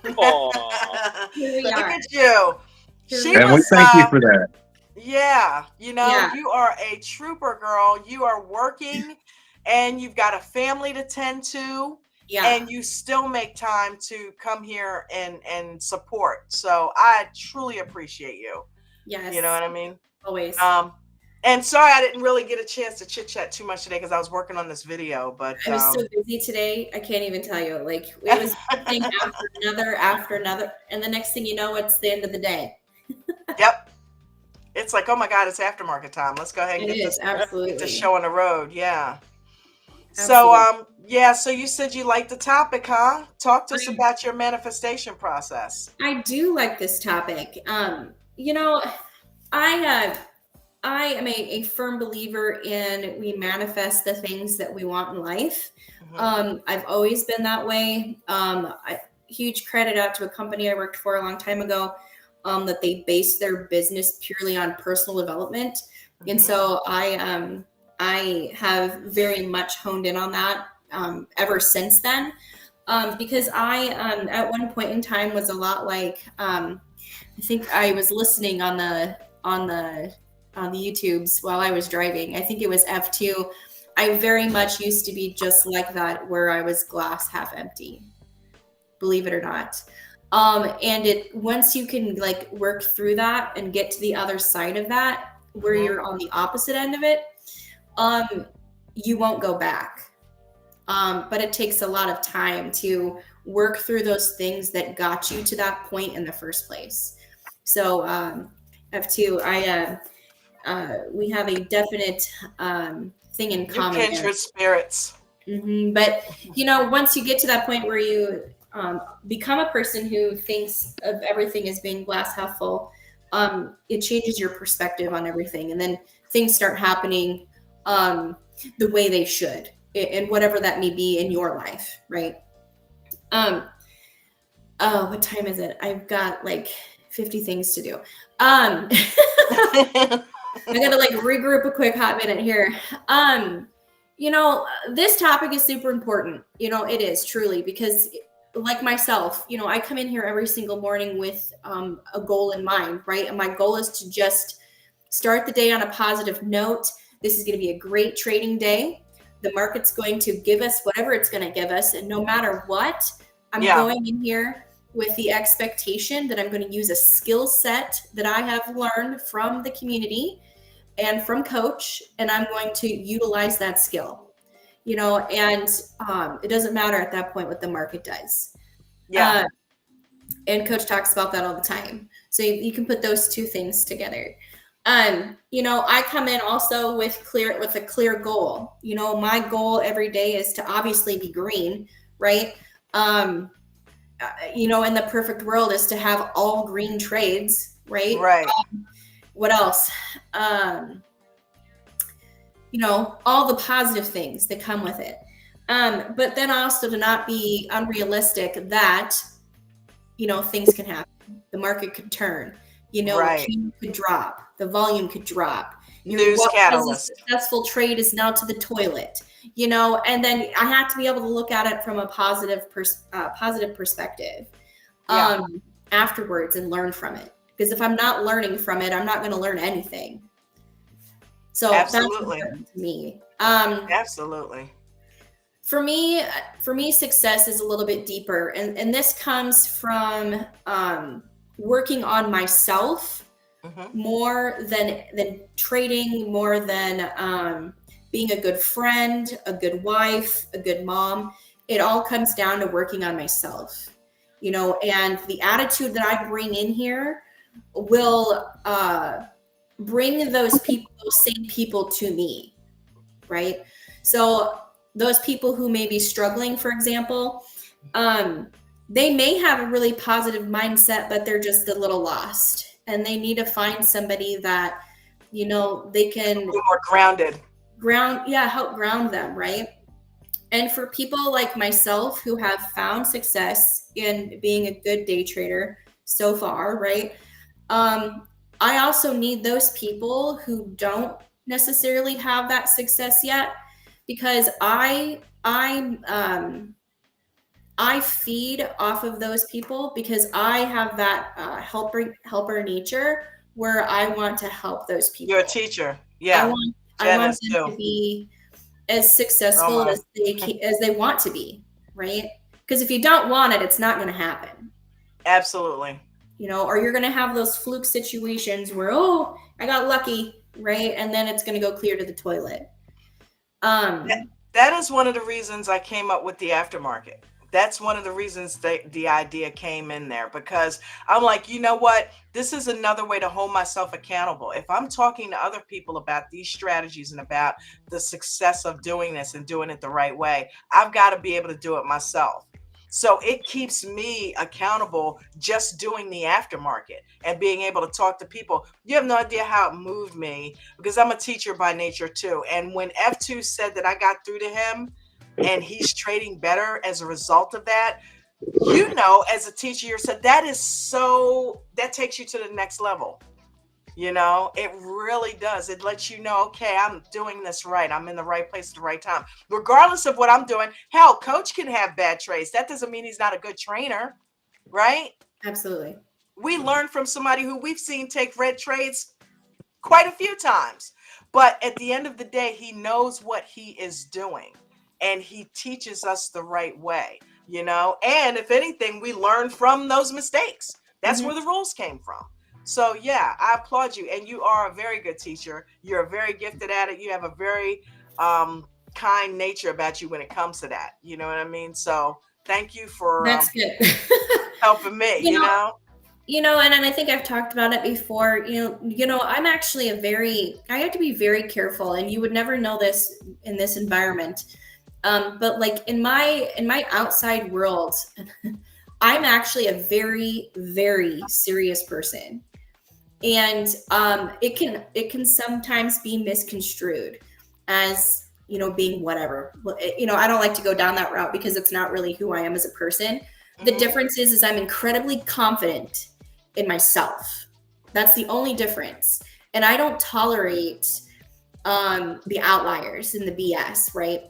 Here we are. Look at you. And we thank you for that. Yeah, you know, you are a trooper, girl. You are working and you've got a family to tend to. Yeah. And you still make time to come here and support. So I truly appreciate you. Yes. You know what I mean? Always. And sorry I didn't really get a chance to chit chat too much today because I was working on this video, but I was so busy today. I can't even tell you. Like it was one thing after another. And the next thing you know, it's the end of the day. Yep. It's like, oh my God, it's aftermarket time. Let's go ahead and get this show on the road. Yeah. Absolutely. So, so you said you like the topic, huh? Talk to us about your manifestation process. I do like this topic. You know, I am a firm believer in we manifest the things that we want in life. Mm-hmm. I've always been that way. Huge credit out to a company I worked for a long time ago, that they base their business purely on personal development. Mm-hmm. And so I have very much honed in on that ever since then, because I at one point in time was a lot like I think I was listening on the YouTubes while I was driving. I think it was F2. I very much used to be just like that, where I was glass half empty, believe it or not. And once you can like work through that and get to the other side of that, where you're on the opposite end of it, you won't go back. But it takes a lot of time to work through those things that got you to that point in the first place. So, F2, we have a definite thing in common. Kindred spirits. Mm-hmm. But, you know, once you get to that point where you become a person who thinks of everything as being glass half full, it changes your perspective on everything. And then things start happening the way they should, and whatever that may be in your life, right? What time is it? I've got like 50 things to do. I gotta like regroup a quick hot minute here. You know, this topic is super important. You know, it is truly, because like myself, you know, I come in here every single morning with a goal in mind, right? And my goal is to just start the day on a positive note. This is going to be a great trading day. The market's going to give us whatever it's going to give us. And no matter what, I'm going in here with the expectation that I'm going to use a skill set that I have learned from the community and from Coach, and I'm going to utilize that skill, you know, and it doesn't matter at that point what the market does. Yeah. And Coach talks about that all the time. So you can put those two things together. You know, I come in also with a clear goal. You know, my goal every day is to obviously be green, right? You know, in the perfect world is to have all green trades, right? Right. What else? You know, all the positive things that come with it. But then also to not be unrealistic that, you know, things can happen. The market could turn, you know, the could drop, the volume could drop. News catalyst. A successful trade is now to the toilet, you know, and then I have to be able to look at it from a positive perspective afterwards and learn from it. Because if I'm not learning from it, I'm not going to learn anything. So that's important to me. Absolutely. For me, success is a little bit deeper, and this comes from working on myself Mm-hmm. more than trading, more than being a good friend, a good wife, a good mom. It all comes down to working on myself, you know, and the attitude that I bring in here will bring those people, those same people to me, right? So those people who may be struggling, for example, they may have a really positive mindset, but they're just a little lost, and they need to find somebody that, you know, they can More grounded. help ground them, right? And for people like myself who have found success in being a good day trader so far, right? I also need those people who don't necessarily have that success yet, because I feed off of those people, because I have that helper nature where I want to help those people. You're a teacher. I Yeah. want Jen them is too. to be as successful Roma. as they want to be, right? Because if you don't want it, it's not going to happen. Absolutely. You know, or you're going to have those fluke situations where, oh, I got lucky, right? And then it's going to go clear to the toilet. That is one of the reasons I came up with the aftermarket. That's one of the reasons the idea came in there, because I'm like, you know what? This is another way to hold myself accountable. If I'm talking to other people about these strategies and about the success of doing this and doing it the right way, I've got to be able to do it myself. So it keeps me accountable just doing the aftermarket and being able to talk to people. You have no idea how it moved me, because I'm a teacher by nature too. And when F2 said that I got through to him and he's trading better as a result of that, you know, as a teacher yourself, that takes you to the next level. You know, it really does. It lets you know, okay, I'm doing this right. I'm in the right place at the right time, regardless of what I'm doing. Hell, coach can have bad trades. That doesn't mean he's not a good trainer, right? Absolutely. We learn from somebody who we've seen take red trades quite a few times. But at the end of the day, he knows what he is doing and he teaches us the right way, you know? And if anything, we learn from those mistakes. That's where the rules came from. So yeah, I applaud you. And you are a very good teacher. You're very gifted at it. You have a very kind nature about you when it comes to that. You know what I mean? So thank you for That's good. helping me, you know? You know, and I think I've talked about it before, you know, I'm actually I have to be very careful, and you would never know this in this environment. But like in my outside world, I'm actually a very, very serious person. And it can sometimes be misconstrued as, you know, being whatever. You know, I don't like to go down that route because it's not really who I am as a person. The difference is I'm incredibly confident in myself. That's the only difference. And I don't tolerate the outliers and the BS, right?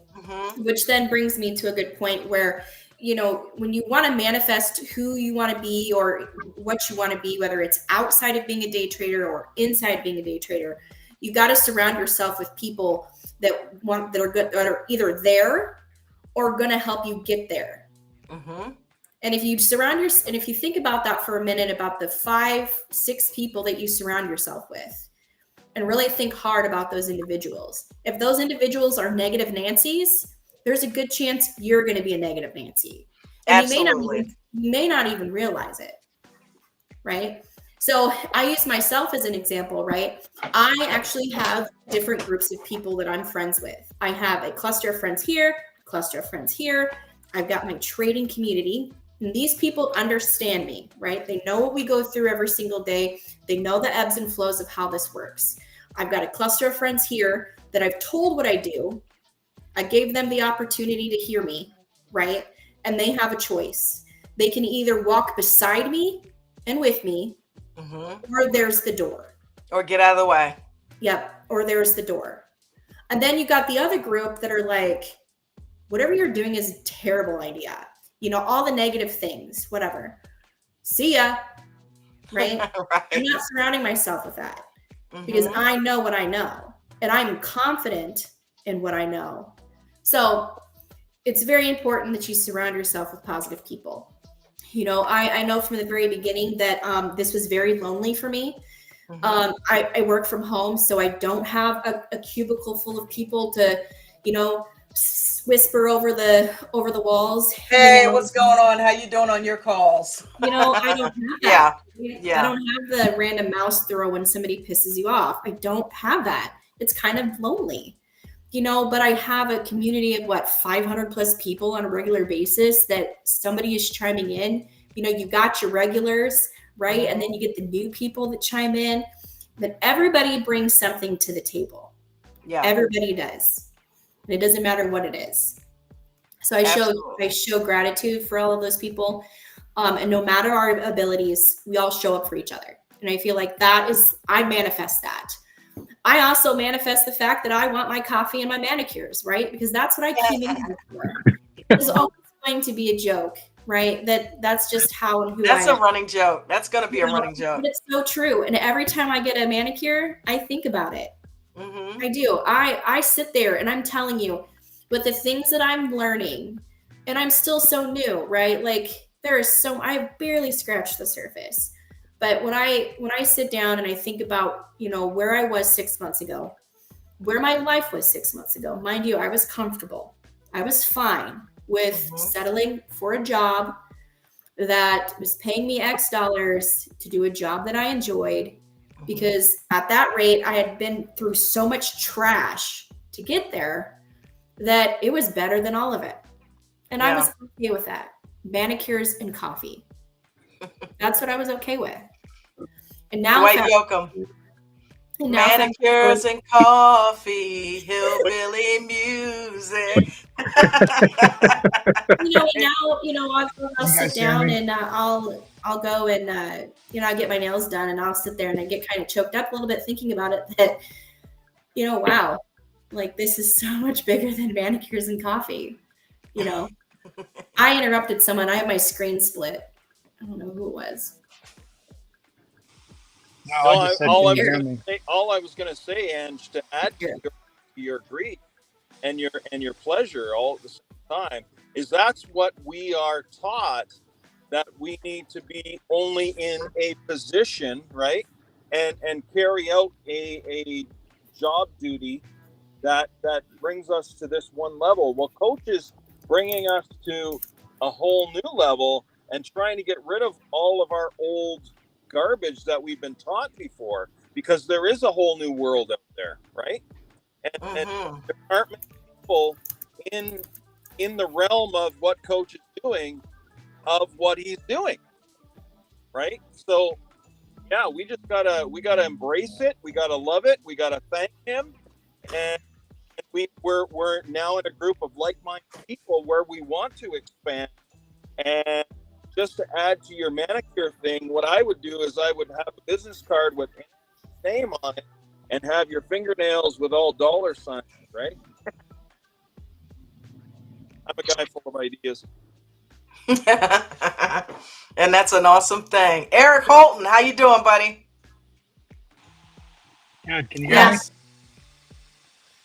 Which then brings me to a good point where, you know, when you want to manifest who you want to be or what you want to be, whether it's outside of being a day trader or inside being a day trader, you got to surround yourself with people that are good, that are either there or going to help you get there. And if you and if you think about that for a minute, about the 5-6 people that you surround yourself with, and really think hard about those individuals. If those individuals are negative Nancy's, there's a good chance you're going to be a negative Nancy. And Absolutely. you may not even realize it, right? So I use myself as an example, right? I actually have different groups of people that I'm friends with. I have a cluster of friends here, a cluster of friends here. I've got my trading community. And these people understand me, right? They know what we go through every single day. They know the ebbs and flows of how this works. I've got a cluster of friends here that I've told what I do. I gave them the opportunity to hear me, right? And they have a choice. They can either walk beside me and with me, or there's the door. Or get out of the way. Yep, or there's the door. And then you got the other group that are like, whatever you're doing is a terrible idea. You know, all the negative things, whatever. See ya, right? Right. I'm not surrounding myself with that because I know what I know and I'm confident in what I know. So it's very important that you surround yourself with positive people. You know, I know from the very beginning that this was very lonely for me. I work from home, so I don't have a cubicle full of people to, you know, whisper over the walls. Hey, you know, what's going on? How you doing on your calls? I don't have Yeah. that. I don't have the random mouse throw when somebody pisses you off. I don't have that. It's kind of lonely, you know, but I have a community of 500 plus people on a regular basis that somebody is chiming in. You know, you got your regulars, right? And then you get the new people that chime in, but everybody brings something to the table. Yeah. Everybody does. And it doesn't matter what it is. So I show gratitude for all of those people. And no matter our abilities, we all show up for each other. And I feel like I manifest that. I also manifest the fact that I want my coffee and my manicures, right? Because that's what I came in here for. It's always going to be a joke, right? That's just how and who That's I am. a running joke. That's going to be a running joke. But it's so true. And every time I get a manicure, I think about it. I do. I sit there and I'm telling you, with the things that I'm learning, and I'm still so new, right? Like I barely scratched the surface. But when I sit down and I think about, you know, where I was 6 months ago, where my life was 6 months ago, mind you, I was comfortable. I was fine with settling for a job that was paying me X dollars to do a job that I enjoyed, because at that rate, I had been through so much trash to get there that it was better than all of it. And I was okay with that. Manicures and coffee. That's what I was okay with. And now manicures and coffee, hillbilly music. I'll sit down and I'll go and I get my nails done, and I'll sit there and I get kind of choked up a little bit thinking about it, that, you know, wow, like this is so much bigger than manicures and coffee. You know, I interrupted someone. I have my screen split. I don't know who it was. No, I just said, all I was going to say, Ange, to add to your grief and your pleasure all at the same time, is that's what we are taught, that we need to be only in a position, right, and carry out a job duty that brings us to this one level. Well, Coach is bringing us to a whole new level and trying to get rid of all of our old garbage that we've been taught before, because there is a whole new world out there, right? And there aren't many people in the realm of what Coach is doing, of what he's doing, right? So yeah, we gotta embrace it, we gotta love it, we gotta thank him, and we're now in a group of like-minded people where we want to expand. And just to add to your manicure thing, what I would do is I would have a business card with his name on it and have your fingernails with all dollar signs, right? I'm a guy full of ideas. And that's an awesome thing. Eric Holton, how you doing, buddy? Good. Can you hear me?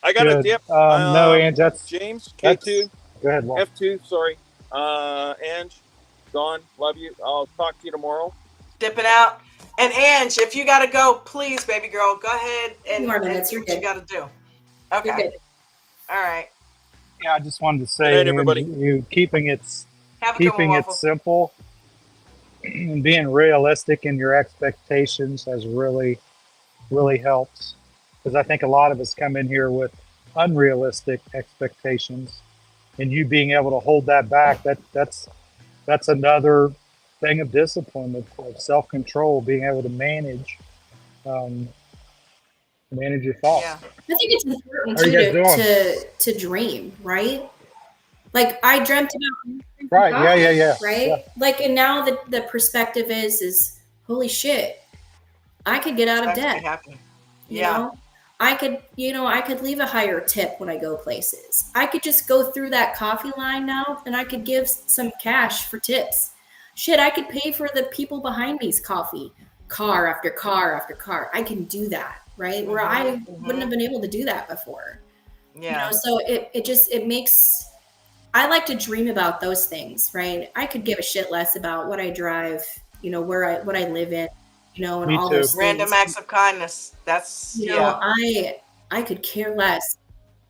I got a dip. No, Ange, that's James, K2. Go ahead, Walt. F2, sorry. Ange, Dawn, love you. I'll talk to you tomorrow. Dipping out. And Ange, if you got to go, please, baby girl, go ahead and do what you got to do. Okay. All right. Yeah, I just wanted to say, night, everybody. You keeping it simple and being realistic in your expectations has really, really helps. Because I think a lot of us come in here with unrealistic expectations, and you being able to hold that back, that's another thing of discipline, of self-control, being able to manage your thoughts. Yeah. I think it's important too to dream, right? Like I dreamt about right, yeah. Right? Yeah. Like, and now the perspective is holy shit, I could get out of debt. You know? I could leave a higher tip when I go places. I could just go through that coffee line now and I could give some cash for tips. Shit, I could pay for the people behind me's coffee, car after car after car. I can do that, right? Where I wouldn't have been able to do that before. Yeah. You know, so it makes I like to dream about those things, right? I could give a shit less about what I drive, you know, what I live in, you know, and Me all too. those Random things. acts of kindness. That's You yeah. know, I could care less.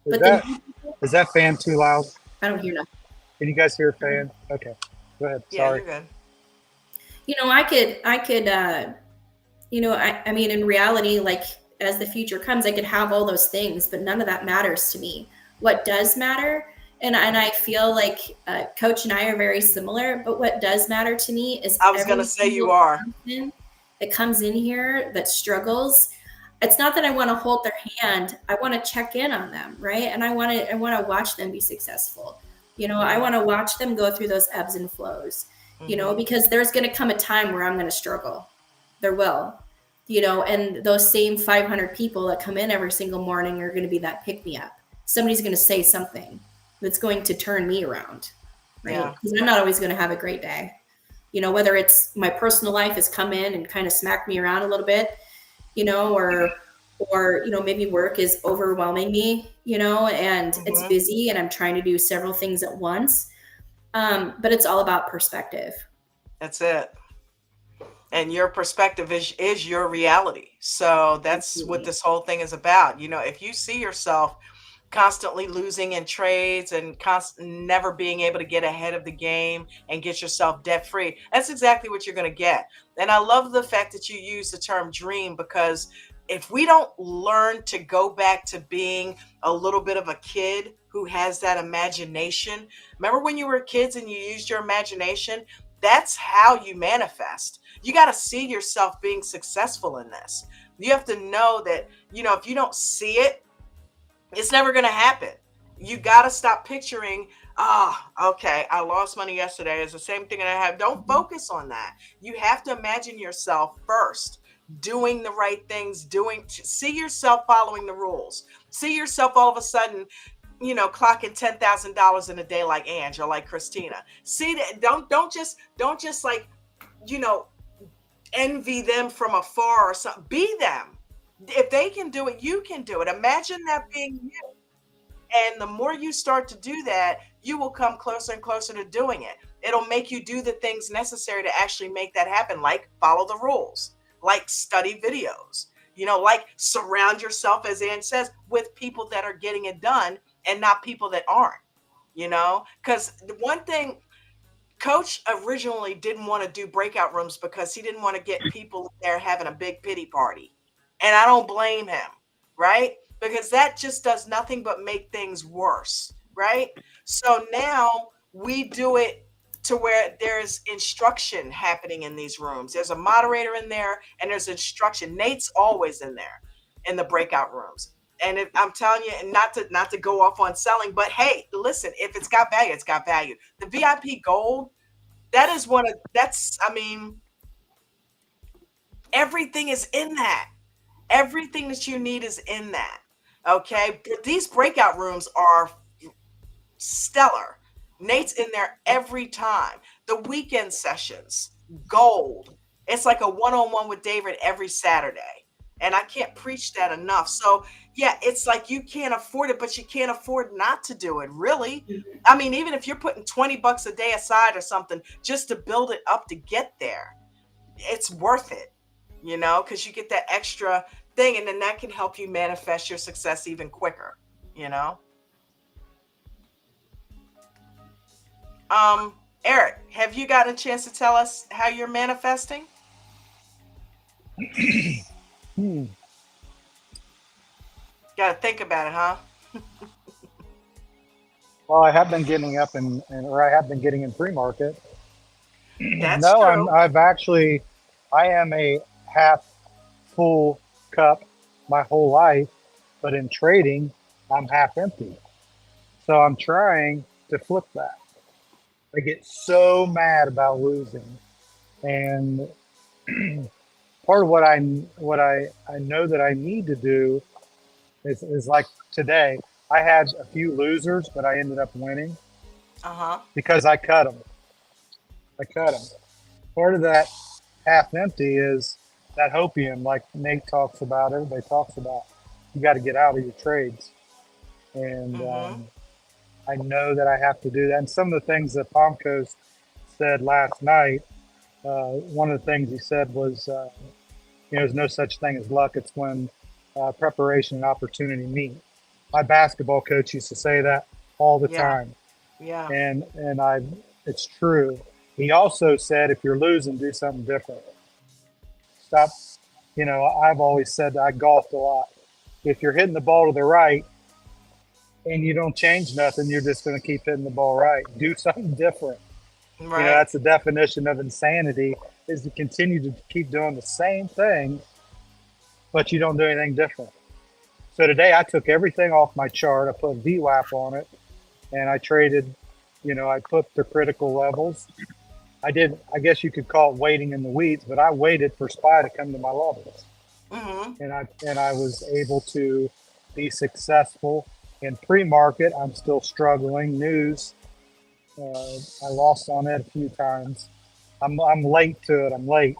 Is But that then is that fan too loud? I don't hear nothing. Can you guys hear a fan? Okay, go ahead. Yeah, Sorry. you're good. You know, I could you know, I mean, in reality, like as the future comes, I could have all those things, but none of that matters to me. What does matter, and I feel like Coach and I are very similar, but what does matter to me is I was every gonna say you single are. person that comes in here that struggles. It's not that I want to hold their hand. I want to check in on them, right? And I want to watch them be successful. You know, I want to watch them go through those ebbs and flows. You know, because there's going to come a time where I'm going to struggle. There will, you know, and those same 500 people that come in every single morning are going to be that pick me up. Somebody's going to say something that's going to turn me around, right? Because I'm not always going to have a great day. You know, whether it's my personal life has come in and kind of smacked me around a little bit, you know, or you know, maybe work is overwhelming me, you know, and it's busy and I'm trying to do several things at once. But it's all about perspective. That's it. And your perspective is your reality. So that's what this whole thing is about. You know, if you see yourself constantly losing in trades and never being able to get ahead of the game and get yourself debt free, that's exactly what you're going to get. And I love the fact that you use the term dream, because if we don't learn to go back to being a little bit of a kid who has that imagination, remember when you were kids and you used your imagination? That's how you manifest. You got to see yourself being successful in this. You have to know that, you know, if you don't see it, it's never going to happen. You got to stop picturing, okay, I lost money yesterday. It's the same thing that I have. Don't focus on that. You have to imagine yourself first doing the right things, see yourself following the rules. See yourself all of a sudden, you know, clocking $10,000 in a day like Ange or like Christina. See that? Don't just like, you know, envy them from afar or something. Be them. If they can do it, you can do it. Imagine that being you. And the more you start to do that, you will come closer and closer to doing it. It'll make you do the things necessary to actually make that happen, like follow the rules, like study videos, you know, like surround yourself, as Ann says, with people that are getting it done and not people that aren't, you know, because the one thing, Coach originally didn't want to do breakout rooms because he didn't want to get people there having a big pity party. And I don't blame him, right? Because that just does nothing but make things worse, right? So now we do it to where there's instruction happening in these rooms. There's a moderator in there and there's instruction. Nate's always in there in the breakout rooms. And I'm telling you, and not to go off on selling, but hey, listen, if it's got value, it's got value. The VIP Gold, I mean, everything is in that. Everything that you need is in that. Okay. These breakout rooms are stellar. Nate's in there every time. The weekend sessions, gold. It's like a one-on-one with David every Saturday. And I can't preach that enough. So yeah, it's like you can't afford it, but you can't afford not to do it, really. I mean, even if you're putting $20 a day aside or something just to build it up to get there, it's worth it, you know, because you get that extra thing, and then that can help you manifest your success even quicker, you know. Eric, have you gotten a chance to tell us how you're manifesting? Got to think about it, huh? Well, I have been getting up or I have been getting in pre-market. That's true. I am a half full cup my whole life, but in trading, I'm half empty. So I'm trying to flip that. I get so mad about losing, and part of what I know that I need to do is like today. I had a few losers, but I ended up winning because I cut them. Part of that half empty is that hopium, like Nate talks about, everybody talks about. You got to get out of your trades, and I know that I have to do that. And some of the things that Palm Coast said last night, one of the things he said was, there's no such thing as luck. It's when preparation and opportunity meet. My basketball coach used to say that all the Yeah. time, Yeah. and it's true. He also said, if you're losing, do something different. Stop. I've always said that I golfed a lot. If you're hitting the ball to the right and you don't change nothing, you're just going to keep hitting the ball right. Do something different. Right. That's the definition of insanity, is to continue to keep doing the same thing, but you don't do anything different. So today I took everything off my chart. I put VWAP on it, and I traded, I put the critical levels. I guess you could call it waiting in the weeds, but I waited for SPY to come to my levels. Mm-hmm. And I was able to be successful. In pre-market, I'm still struggling. News, I lost on it a few times. I'm late to it. I'm late,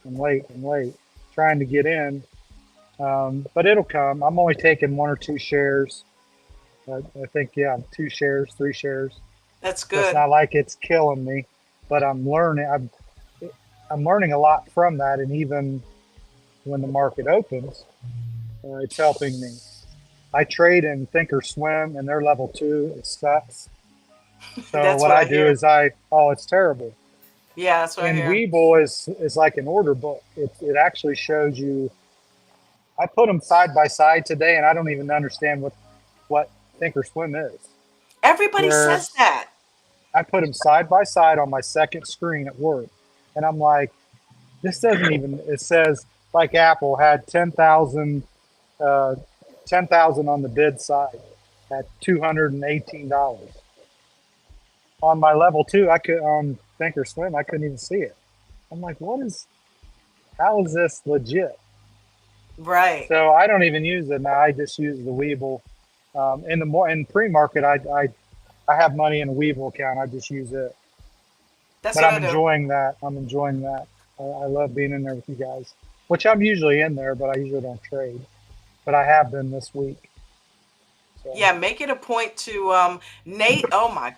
trying to get in. But it'll come. I'm only taking 1 or 2 shares. I think, 2 shares, 3 shares. That's So good. it's not like it's killing me, but I'm learning. I'm learning a lot from that, and even when the market opens, it's helping me. I trade in Thinkorswim, and they're level 2. It sucks. So That's what what I I do hear. is it's terrible. Yeah, that's what I And hear. Webull is like an order book. It actually shows you. I put them side by side today, and I don't even understand what Thinkorswim is. Everybody Where says that. I put them side by side on my second screen at work, and I'm like, this doesn't even. It says like Apple had 10,000 on the bid side at $218. On my level 2, I could on Thinkorswim, I couldn't even see it. I'm like, how is this legit? Right. So I don't even use it now. I just use the Webull. In pre-market, I have money in a Webull account. I just use it. That's But what I'm I do. enjoying that. I love being in there with you guys, which I'm usually in there, but I usually don't trade. But I have been this week. So, Yeah, make it a point to Nate. Oh my,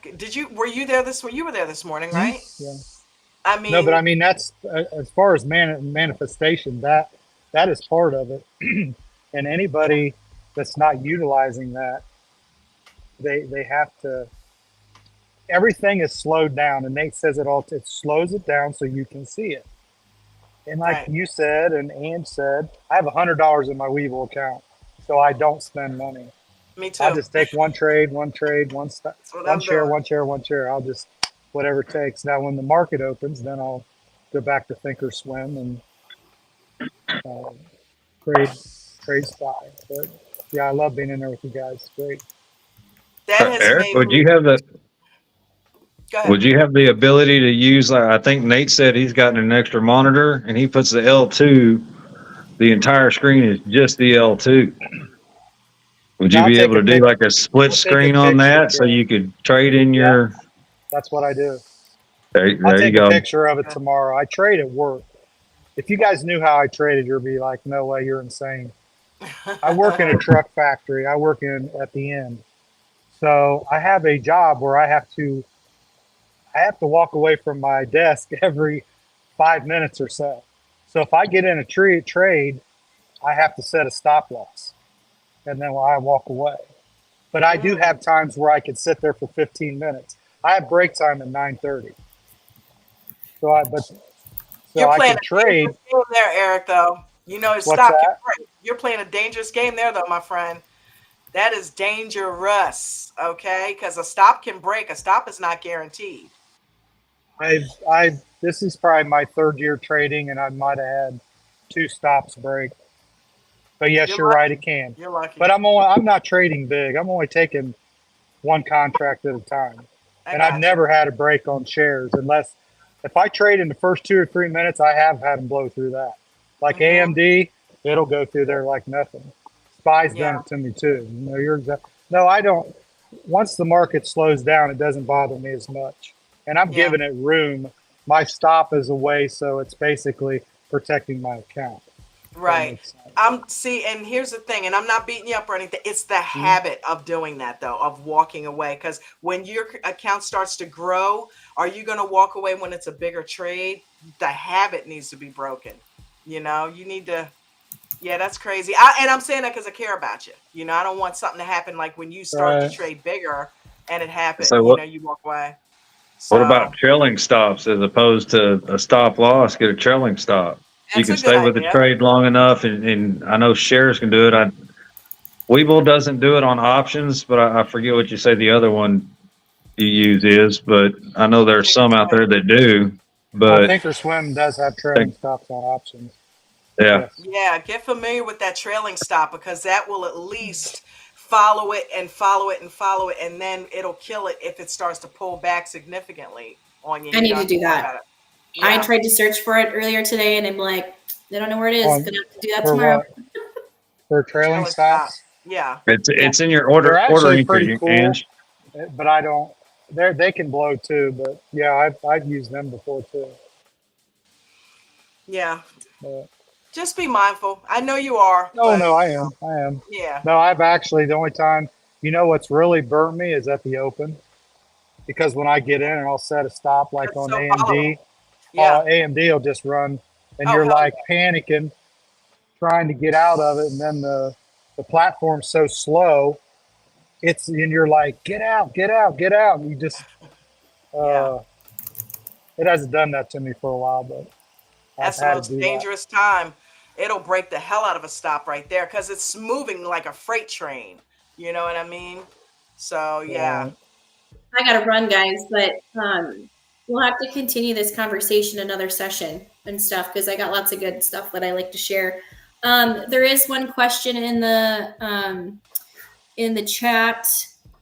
were you there you were there this morning, right? yeah. I mean, No, but I mean that's as far as manifestation. That is part of it. And anybody that's not utilizing that, they have to. Everything is slowed down, and Nate says it all. It slows it down so you can see it. And like right. you said, and Ann said, I have $100 in my Webull account, so I don't spend money. Me too. I'll just take one share, That's what I'm doing. one share. I'll just whatever it takes. Now, when the market opens, then I'll go back to Thinkorswim and trade SPY. But yeah, I love being in there with you guys. It's great. That has Eric, made would me. you have the Go ahead. would you have the ability to use, like, I think Nate said he's gotten an extra monitor and he puts the L2, the entire screen is just the L2. Would you Now, be able to do like a split I'll take a screen on picture, that so yeah. you could trade in Yeah. your, That's what I do. there I'll you take go. a picture of it tomorrow. I trade at work. If you guys knew how I traded, you'd be like, no way, you're insane. I work in a truck factory. I work at the end. So I have a job where I have to walk away from my desk every 5 minutes or so. So if I get in a trade, I have to set a stop loss, and then I walk away. But I do have times where I can sit there for 15 minutes. I have break time at 9:30. So You're I playing can a trade. dangerous game there, Eric. Though What's stop. that? You're playing a dangerous game there, though, my friend. That is dangerous. Okay, because a stop can break. A stop is not guaranteed. This is probably my 3rd year trading, and I might have had 2 stops break. But yes, you're right, it can. You're lucky. But I'm not trading big. I'm only taking one contract at a time. And I've never had a break on shares unless if I trade in the first 2 or 3 minutes, I have had them blow through that. Like AMD, it'll go through there like nothing. SPY's done it to me too. No, I don't. Once the market slows down, it doesn't bother me as much. And I'm giving it room. My stop is away, so it's basically protecting my account. Right. And here's the thing, and I'm not beating you up or anything. It's the habit of doing that, though, of walking away. Because when your account starts to grow, are you going to walk away when it's a bigger trade? The habit needs to be broken. You need to. Yeah, that's crazy. And I'm saying that because I care about you. I don't want something to happen like when you start to trade bigger and it happened. So You walk away. what about trailing stops as opposed to a stop loss? Get a trailing stop. So you That's can a good stay with the idea. trade long enough, and I know shares can do it. Webull doesn't do it on options, but I forget what you say the other one you use is, but I know there's some out there that do. But Thinkorswim does have trailing stops on options. Yeah. Yeah, get familiar with that trailing stop because that will at least follow it and follow it and follow it, and then it'll kill it if it starts to pull back significantly on you. I need to do that. Yeah. I tried to search for it earlier today, and I'm like, they don't know where it is. Gonna have to do that for tomorrow. What? For trailing stops? Yeah. It's in your order. They're actually pretty cool, but I don't. They can blow too, but yeah, I've used them before too. Yeah. But, just be mindful. I know you are. No, I am. Yeah. No, I've actually, the only time, what's really burnt me is at the open. Because when I get in and I'll set a stop like That's on so AMD, yeah. AMD will just run and you're like panicking, trying to get out of it. And then the platform's so slow, and you're like, get out. And you just, it hasn't done that to me for a while, but that's the most dangerous time. It'll break the hell out of a stop right there because it's moving like a freight train. You know what I mean? So yeah. I gotta run, guys, but we'll have to continue this conversation another session and stuff because I got lots of good stuff that I like to share. There is one question in the chat.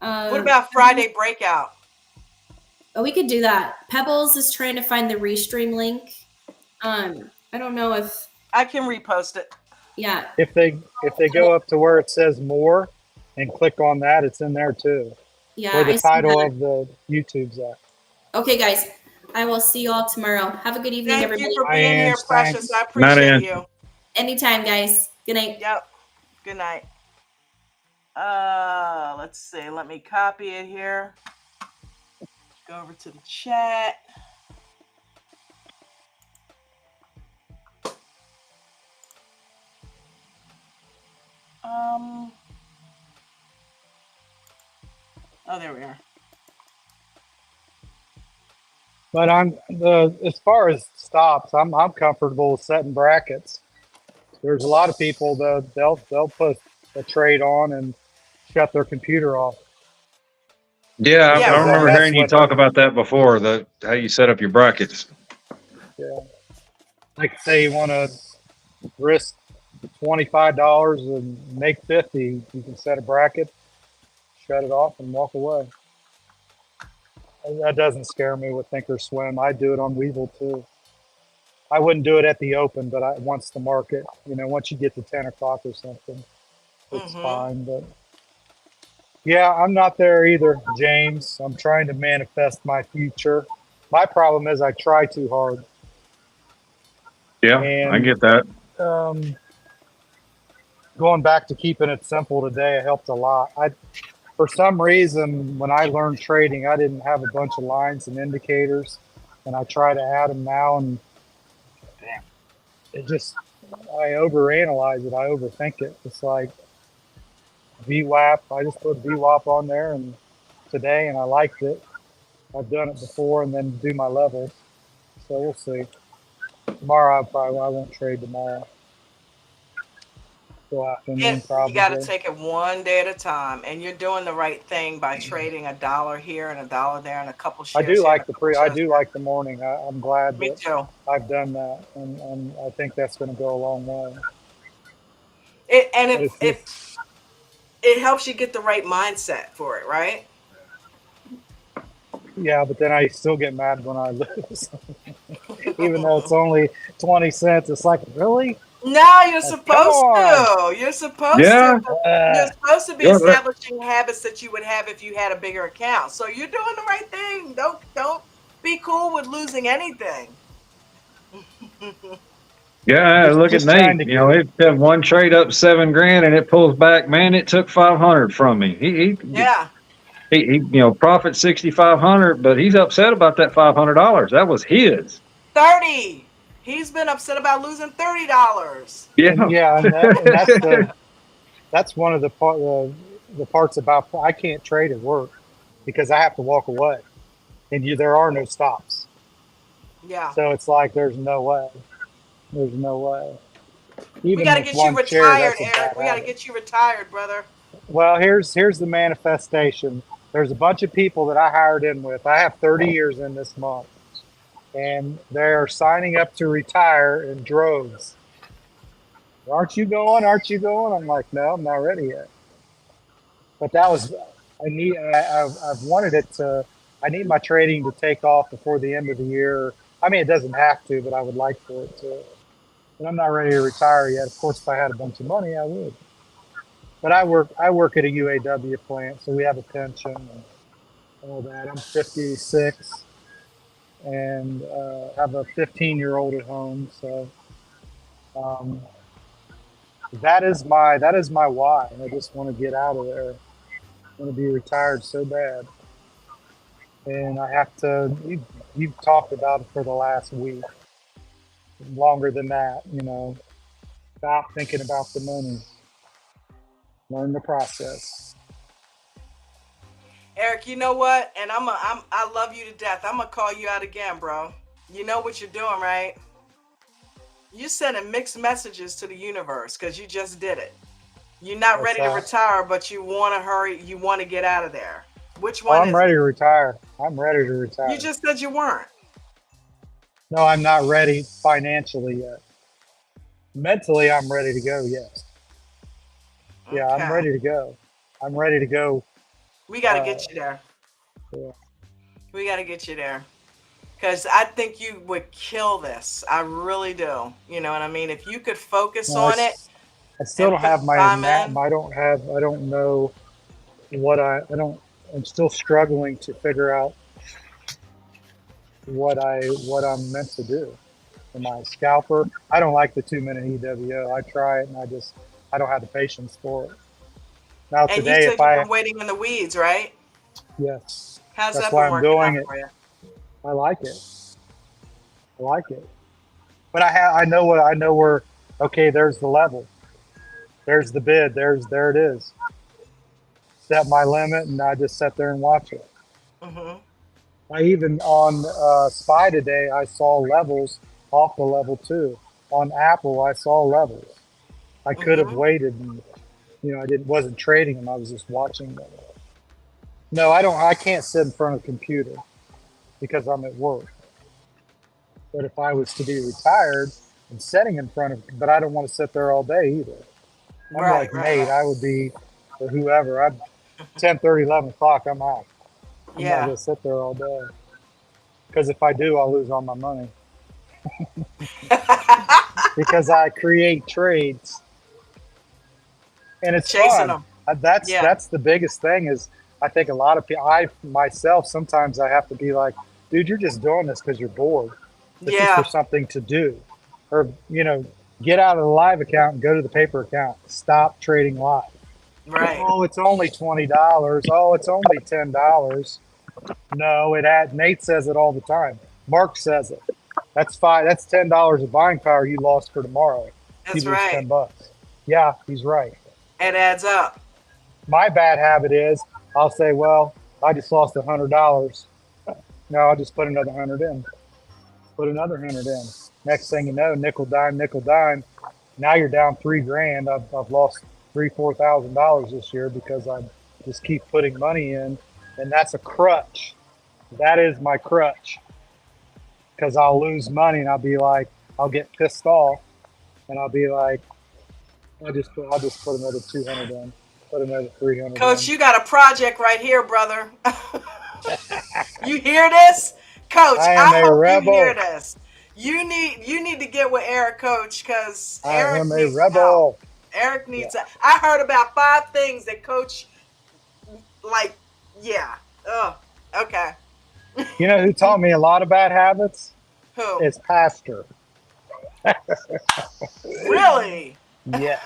What about Friday breakout? Oh, we could do that. Pebbles is trying to find the Restream link. I don't know if I can repost it. Yeah. If they go up to where it says more and click on that, it's in there too. Yeah. Where the title of the YouTube's at. Okay, guys. I will see you all tomorrow. Have a good evening, everybody. Thank you for being here, Precious. I appreciate you. Anytime, guys. Good night. Yep. Good night. Let's see. Let me copy it here. Go over to the chat. Oh, there we are. But as far as stops, I'm comfortable setting brackets. There's a lot of people that they'll put a trade on and shut their computer off. Yeah, I remember hearing you talk about that before. How you set up your brackets. Yeah, like say you want to risk $25 and make 50, you can set a bracket, shut it off, and walk away. That doesn't scare me with Thinkorswim. I do it on Webull too. I wouldn't do it at the open, but once the market, once you get to 10 o'clock or something, it's fine. But yeah, I'm not there either, James. I'm trying to manifest my future. My problem is I try too hard. Yeah, I get that. Going back to keeping it simple today, it helped a lot. For some reason, when I learned trading, I didn't have a bunch of lines and indicators, and I try to add them now, and I overanalyze it. I overthink it. It's like VWAP. I just put VWAP on there and today, and I liked it. I've done it before, and then do my levels. So we'll see. Tomorrow, I won't trade tomorrow. You got to take it one day at a time, and you're doing the right thing by trading $1 here and $1 there and a couple shares. I do like the morning. I'm glad Me too. I've done that, and I think that's going to go a long way. It helps you get the right mindset for it, right? Yeah, but then I still get mad when I lose, even though it's only 20 cents. It's like, really? No, you're supposed to. You're supposed to. You're supposed to be establishing habits that you would have if you had a bigger account. So you're doing the right thing. Don't be cool with losing anything. Yeah, Just look at just trying Nate. to You know, it had one trade up $7,000 and it pulls back. Man, it took 500 from me. Yeah. He profit 6,500, but he's upset about that $500. That was his. 30. He's been upset about losing $30. and Yeah. yeah, that's one of the parts about I can't trade at work because I have to walk away, and there are no stops. Yeah. So it's like there's no way. There's no way. We Even got to with get you one share, retired, that's a Eric. bad We got to habit. get you retired, brother. Well, here's the manifestation. There's a bunch of people that I hired in with. I have 30 years in this month, and they're signing up to retire in droves. Aren't you going? Aren't you going? I'm like, no, I'm not ready yet. But that was I've wanted it to. I need my trading to take off before the end of the year. I mean, it doesn't have to, but I would like for it to. But I'm not ready to retire yet. Of course, if I had a bunch of money, I would. But I work at a UAW plant, so we have a pension and all that. I'm 56 and have a 15-year-old at home. So um, that is my why. I just want to get out of there. I want to be retired so bad. And I have to. You've talked about it for the last week, longer than that. Stop thinking about the money. Learn the process. Eric, you know what? And I love you to death. I'm gonna call you out again, bro. You know what you're doing, right? You're sending mixed messages to the universe because you just did it. You're not What's ready to that? retire, but you want to hurry. You want to get out of there. Which Oh, one I'm is ready it? to retire. I'm ready to retire. You just said you weren't. No, I'm not ready financially yet. Mentally, I'm ready to go. Yes. Yeah, I'm Okay. ready to go. I'm ready to go. We got to Uh, get you there. yeah. We got to get you there. Because I think you would kill this. I really do. You know what I mean? If you could focus No, on it I still and don't put have the my time in. I don't know I don't. I'm still struggling to figure out what I'm meant to do. Am I a scalper? I don't like the 2-minute EWO. I try it and I don't have the patience for it. Now And you today, said you've been waiting in the weeds, right? yes, How's that's that why been I'm working doing out it. for you? I like it. I like it. But I know where. Okay, there's the level. There's the bid. There it is. Set my limit, and I just sat there and watch it. Mm-hmm. I even on Spy today, I saw levels off the level too. On Apple, I saw levels. I could have Mm-hmm. waited, and wasn't trading them. I was just watching them. No, I don't. I can't sit in front of a computer because I'm at work. But if I was to be retired and sitting in front of, but I don't want to sit there all day either. I'm Right, like right, Nate. right. I would be, or whoever. I'm 10:30, 11 o'clock. I'm out. I'm not Yeah. gonna sit there all day because if I do, I'll lose all my money because I create trades and it's Chasing fun. them. That's Yeah. that's the biggest thing is I think a lot of people. I myself sometimes I have to be like, dude, you're just doing this because you're bored. This is for Yeah. something to do, or get out of the live account and go to the paper account. Stop trading live. Right. Oh, it's only $20. Oh, it's only $10. No, Nate says it all the time. Mark says it. That's fine. That's $10 of buying power you lost for tomorrow. You That's lose right. $10. Yeah, he's right. It adds up. My bad habit is I'll say, well, I just lost $100. No, I'll just put another 100 in. Put another 100 in. Next thing you know, nickel dime, nickel dime. Now you're down $3,000. I've lost $4,000 this year because I just keep putting money in, and that's a crutch. That is my crutch because I'll lose money and I'll get pissed off, and I'll be like, I'll just put another 200 in, put another 300 Coach, in. you got a project right here, brother. You hear this? Coach, I am I a hope you hear rebel. this. You need to get with Eric, Coach, because I Eric am a needs help. rebel. Eric Yeah. needs. I heard about 5 things that Coach like. Yeah. Oh. Okay. You know who taught me a lot of bad habits? Who? It's Pastor. Really? Yeah.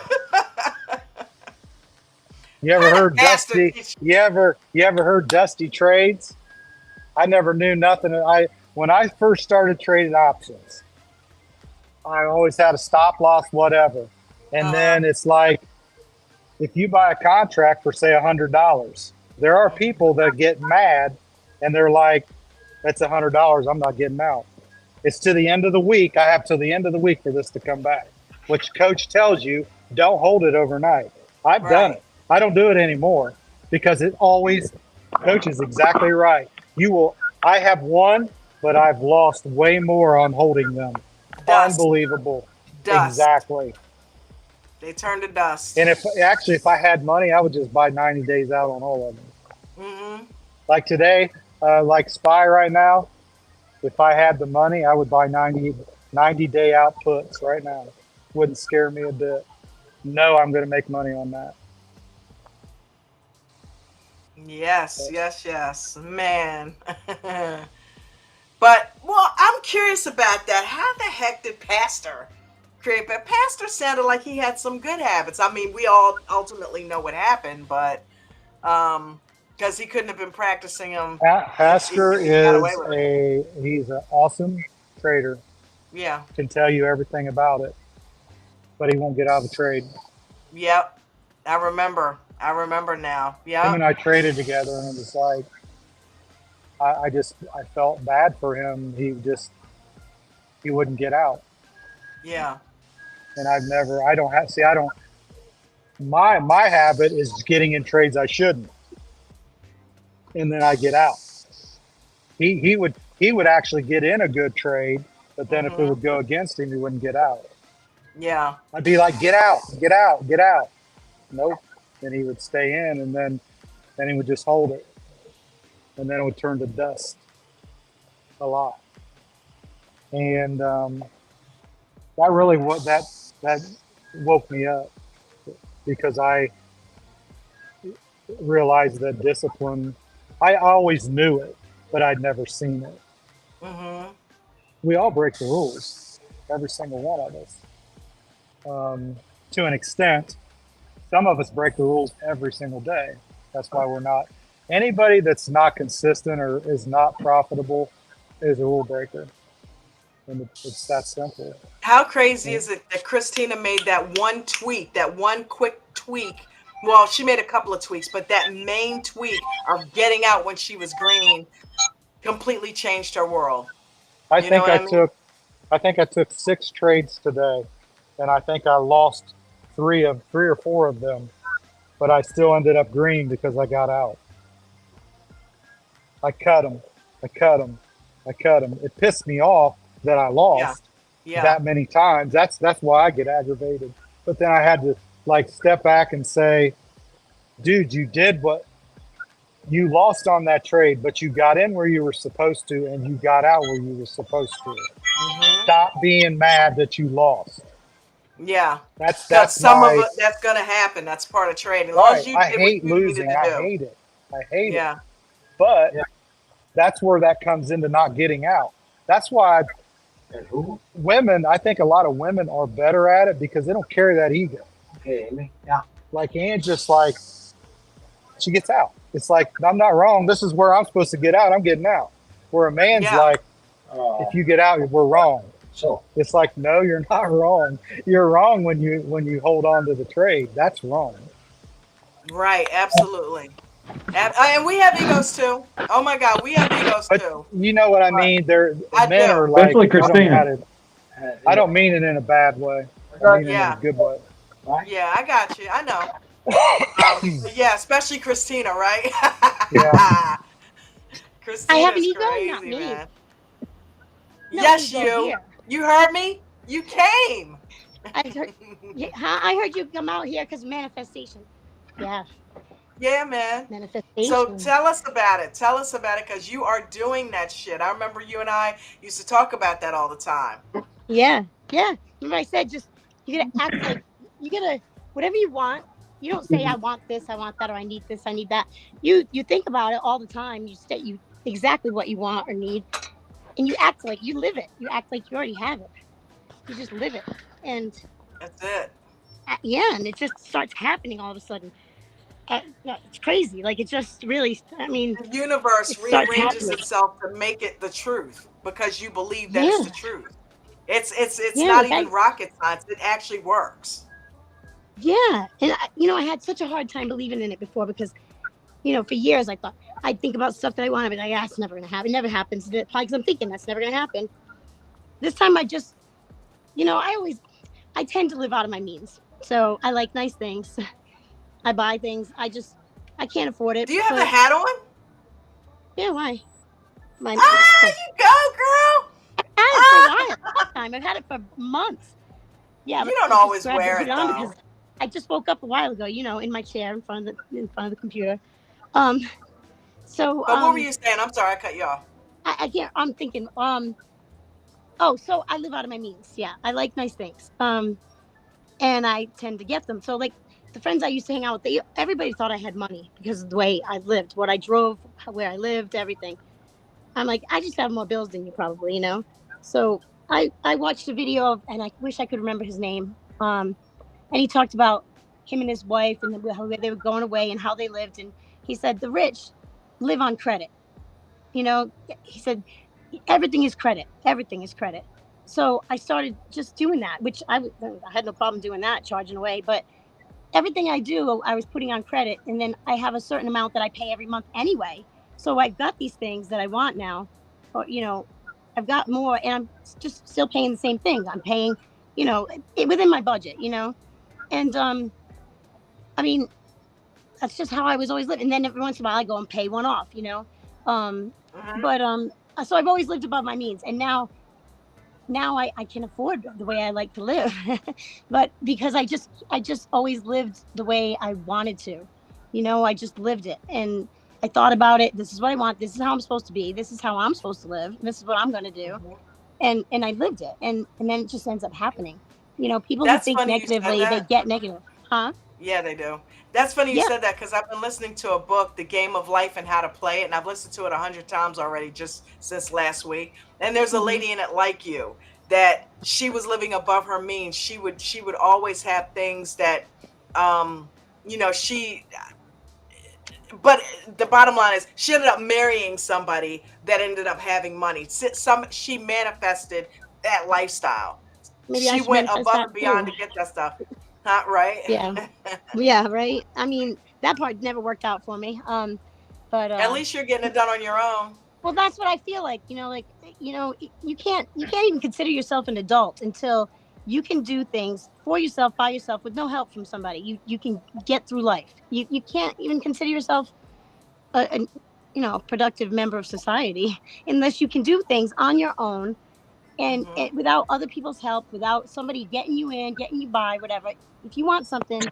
You ever heard Dusty? You ever heard Dusty trades? I never knew nothing. When I first started trading options, I always had a stop loss, whatever. And then it's like, if you buy a contract for say $100, there are people that get mad and they're like, that's $100. I'm not getting out. It's to the end of the week. I have till the end of the week for this to come back, which coach tells you don't hold it overnight. I've done it. I don't do it anymore because it always, coach is exactly right. I have won, but I've lost way more on holding them. Dust. Unbelievable. Dust. Exactly. They turn to dust. And if I had money, I would just buy 90 days out on all of them. Mm-hmm. Like today, like SPY right now, if I had the money, I would buy 90 day out puts right now. Wouldn't scare me a bit. No, I'm going to make money on that. Yes, man. But, well, I'm curious about that. How the heck did Pastor create? But Pastor sounded like he had some good habits. I mean, we all ultimately know what happened, but because he couldn't have been practicing them. Pastor he's an awesome trader. Yeah. Can tell you everything about it, but he won't get out of the trade. Yep. I remember now. Yeah. Him and I traded together, and it was like, I felt bad for him. He wouldn't get out. Yeah. And my habit is getting in trades I shouldn't, and then I get out. He would actually get in a good trade, but then if it would go against him, he wouldn't get out. Yeah. I'd be like, get out, get out, get out. Nope. Then he would stay in, and then he would just hold it, and then it would turn to dust a lot. And that really that woke me up, because I realized that discipline, I always knew it, but I'd never seen it. Mm-hmm. We all break the rules, every single one of us, to an extent. Some of us break the rules every single day. That's why we're not. Anybody that's not consistent or is not profitable is a rule breaker. And it's that simple. How crazy is it that Christina made that one tweak, that one quick tweak? Well, she made a couple of tweaks, but that main tweak of getting out when she was green completely changed her world. I think I took 6 trades today, and I think I lost 3 or 4 of them, but I still ended up green because I got out. I cut them. It pissed me off that I lost that many times. That's why I get aggravated. But then I had to like step back and say, dude, you did what you lost on that trade, but you got in where you were supposed to, and you got out where you were supposed to. Mm-hmm. Stop being mad that you lost. Yeah, that's some of it. That's gonna happen. That's part of trading. Right. I hate losing. I hate it. Yeah. But that's where that comes into not getting out. That's why women, I think a lot of women are better at it because they don't carry that ego. Yeah. Like Ann, just like she gets out. It's like, I'm not wrong. This is where I'm supposed to get out. I'm getting out. Where a man's like, if you get out, we're wrong. So it's like, no, you're not wrong. You're wrong when you hold on to the trade. That's wrong. Right. Absolutely. And we have egos too. Oh my God, we have egos too. You know what I mean? Men are like, especially Christina. I don't mean it in a bad way. I mean it in a good way. Yeah, I got you. I know. Yeah, especially Christina, right? Yeah. Christina, I have an ego, crazy, not me. man. No, Yes, you. You heard me. You came. I heard you come out here because manifestation. Yeah. Yeah, man. Manifestation. So tell us about it. Tell us about it, because you are doing that shit. I remember you and I used to talk about that all the time. Yeah. Remember I said, just you gotta act like you gotta whatever you want. You don't say I want this, I want that, or I need this, I need that. You think about it all the time. You state you exactly what you want or need, and you act like you live it. You act like you already have it. You just live it, and That's it. yeah, and it just starts happening all of a sudden. It's crazy. Like it just really. I mean, The universe it starts rearranges happening. itself to make it the truth because you believe that it's Yeah, the truth. It's yeah. not Like even rocket science. It actually works. yeah, and I had such a hard time believing in it before because for years I thought I'd think about stuff that I wanted, but it's never gonna happen. It never happens. Probably because I'm thinking that's never gonna happen. This time I just, I tend to live out of my means. So I like nice things. I buy things. I can't afford it, Do you have the but hat on? yeah, why? My Ah, oh, you go, girl. I've had it for a while, Ah, a long time. I've had it for months. Yeah, you but don't I just always grabbed it and wear put it it on though. because I just woke up a while ago. In my chair in front of the computer. So But what were you saying? I'm sorry, I cut you off. I can't. I'm thinking. Oh, so I live out of my means. Yeah, I like nice things. And I tend to get them. So like the friends I used to hang out with, everybody thought I had money because of the way I lived, what I drove, where I lived, everything. I'm like, I just have more bills than you probably. So I watched a video of, and I wish I could remember his name. And he talked about him and his wife and how they were going away and how they lived. And he said the rich live on credit. He said everything is credit. Everything is credit. So I started just doing that, which I had no problem doing that, charging away. But everything I do, I was putting on credit, and then I have a certain amount that I pay every month anyway. So I've got these things that I want now, or I've got more, and I'm just still paying the same thing. I'm paying, within my budget. And I mean, that's just how I was always living. And then every once in a while, I go and pay one off. Um, Mhm. but so I've always lived above my means, and now I can afford the way I like to live. But because I just always lived the way I wanted to. I just lived it, and I thought about it. This is what I want. This is how I'm supposed to be. This is how I'm supposed to live. This is what I'm going to do. Mhm. And I lived it, and then it just ends up happening. People who That's think funny you said negatively, they that. get negative. Huh? Yeah, they do. That's funny you Yeah. said that because I've been listening to a book, The Game of Life and How to Play It, and I've listened to it 100 times already just since last week. And there's a Hmm. lady in it like you that she was living above her means. She would always have things that, um, she. But the bottom line is, she ended up marrying somebody that ended up having money. She manifested that lifestyle. Maybe I She should went manifest above that and beyond too. to get that stuff, huh? Right? Yeah. Yeah. Right. I mean, that part never worked out for me. But At least you're getting it done on your own. well, that's what I feel like. You can't even consider yourself an adult until you can do things for yourself by yourself with no help from somebody. You can get through life. You can't even consider yourself a productive member of society unless you can do things on your own and Hmm. without other people's help, without somebody getting you in, getting you by, whatever. If you want something,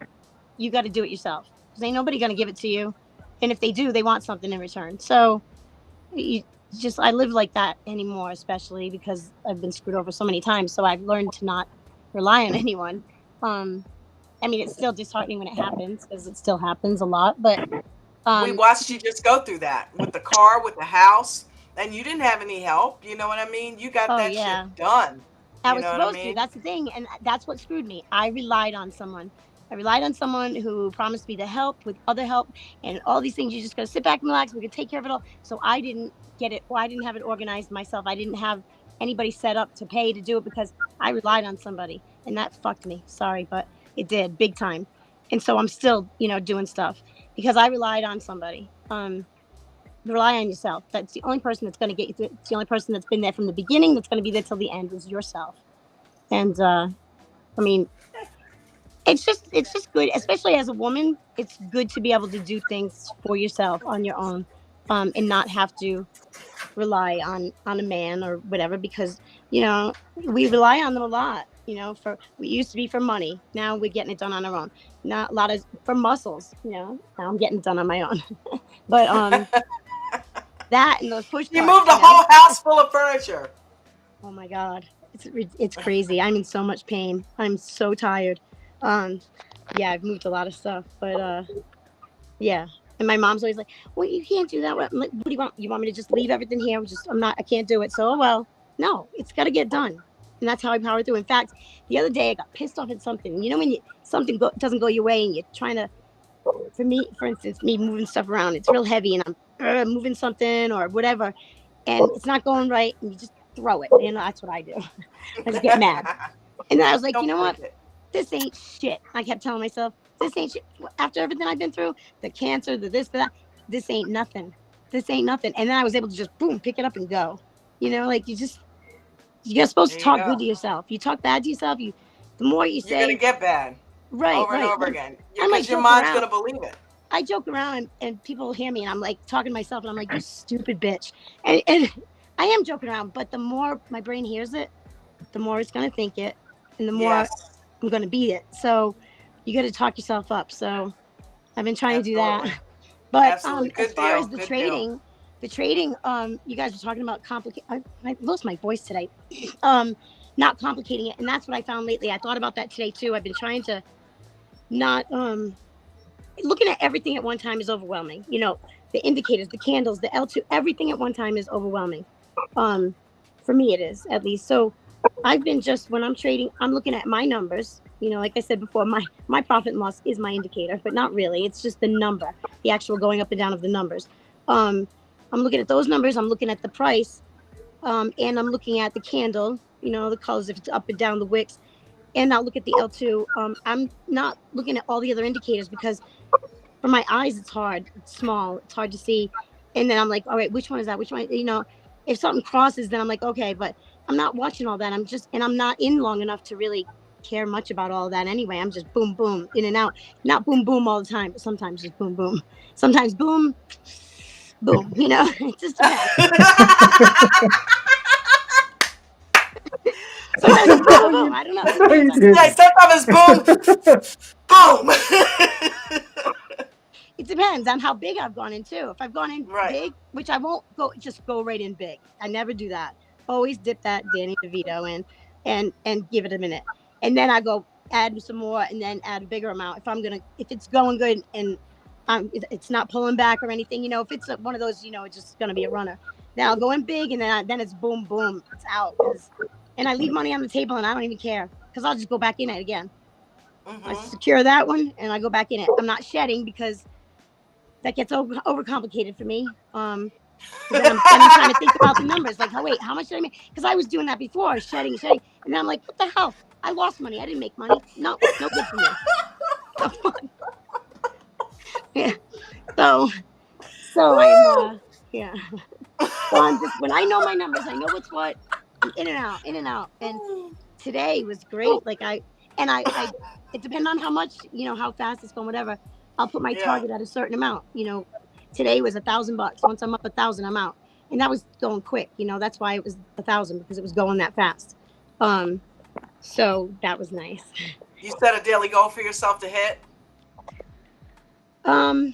you got to do it yourself because ain't nobody gonna give it to you, and if they do, they want something in return. So you just I live like that anymore, especially because I've been screwed over so many times. So I've learned to not rely on anyone. Um, I mean, it's still disheartening when it happens because it still happens a lot. But We um, watched you just go through that with the car, with the house, and you didn't have any help. You know what I mean? You got oh that yeah, shit done. I You was know what I supposed to. mean? That's the thing, and that's what screwed me. I relied on someone. I relied on someone who promised me the help with other help and all these things. You just gotta sit back and relax. We can take care of it all. So I didn't get it. Well, I didn't have it organized myself. I didn't have anybody set up to pay to do it because I relied on somebody, and that fucked me. Sorry, but it did big time. And so I'm still, doing stuff because I relied on somebody. Rely on yourself. That's the only person that's going to get you through. It's the only person that's been there from the beginning that's going to be there till the end is yourself. And I mean, it's just good, especially as a woman. It's good to be able to do things for yourself on your own, and not have to rely on a man or whatever because we rely on them a lot. For we used to be for money. Now we're getting it done on our own. Not a lot of for muscles. Now I'm getting it done on my own. But that and those push You carts. moved a whole house full of furniture. Oh my god, it's crazy. I'm in so much pain. I'm so tired. Um, yeah, I've moved a lot of stuff, but yeah. And my mom's always like, "Well, you can't do that." I'm like, "What do you want? You want me to just leave everything here? I can't do it." So, oh well, no, it's got to get done. And that's how I power through. In fact, the other day I got pissed off at something. You know, when something doesn't go your way and you're trying to, for instance, me moving stuff around, it's real heavy and I'm moving something or whatever, and it's not going right, and you just throw it. You know, that's what I do. I just get mad. And then I was like, you know what? This ain't shit. I kept telling myself, this ain't shit. After everything I've been through, the cancer, the this, the that, this ain't nothing. This ain't nothing. And then I was able to just boom, pick it up and go. You know, like you're supposed to talk good to yourself. You talk bad to yourself, the more you say, you're gonna get bad. Right, over right. and over again. Because your mind's gonna believe it. I joke around and people hear me and I'm like talking to myself and I'm like, you stupid bitch. And I am joking around, but the more my brain hears it, the more it's gonna think it, and the more I'm gonna be it. So you got to talk yourself up. So I've been trying to do that. But as far as the trading, you guys were talking about I lost my voice today. Not complicating it, and that's what I found lately. I thought about that today too. I've been trying to not looking at everything at one time is overwhelming. You know, the indicators, the candles, the L2, everything at one time is overwhelming. For me, it is, at least. So I've been when I'm trading, I'm looking at my numbers. You know, like I said before, my profit and loss is my indicator, but not really. It's just the number, the actual going up and down of the numbers. I'm looking at those numbers. I'm looking at the price, and I'm looking at the candle, you know, the colors, if it's up and down, the wicks, and I'll look at the L2. I'm not looking at all the other indicators because for my eyes, it's hard. It's small. It's hard to see. And then I'm like, all right, which one is that? Which one? You know, if something crosses, then I'm like, okay, but I'm not watching all that. I'm not in long enough to really care much about all that anyway. I'm just boom, boom, in and out. Not boom, boom all the time, but sometimes just boom, boom. Sometimes boom, boom, you know, it just depends. Sometimes it's boom, boom, I don't know. Sometimes it's boom, boom. It depends on how big I've gone in too. If I've gone in big, which I won't just go right in big. I never do that. Always dip that Danny DeVito in and give it a minute. And then I go add some more and then add a bigger amount. If it's going good and it's not pulling back or anything, you know, if it's one of those, you know, it's just going to be a runner. Then I'll go in big and then it's boom, boom, it's out. And I leave money on the table and I don't even care because I'll just go back in it again. I secure that one and I go back in it. I'm not shedding because that gets overcomplicated for me. Then I'm trying to think about the numbers. Like, oh wait, how much did I make? Because I was doing that before, shedding, and then I'm like, what the hell? I lost money. I didn't make money. No good for me. Yeah. So I'm yeah. So I'm just when I know my numbers, I know what's what. I'm in and out. And today was great. Like it depends on how much, you know, how fast it's going, whatever. I'll put my target at a certain amount. You know, today was $1,000. Once I'm up 1,000, I'm out. And that was going quick. You know, that's why it was 1,000 because it was going that fast. So that was nice. You set a daily goal for yourself to hit? Well,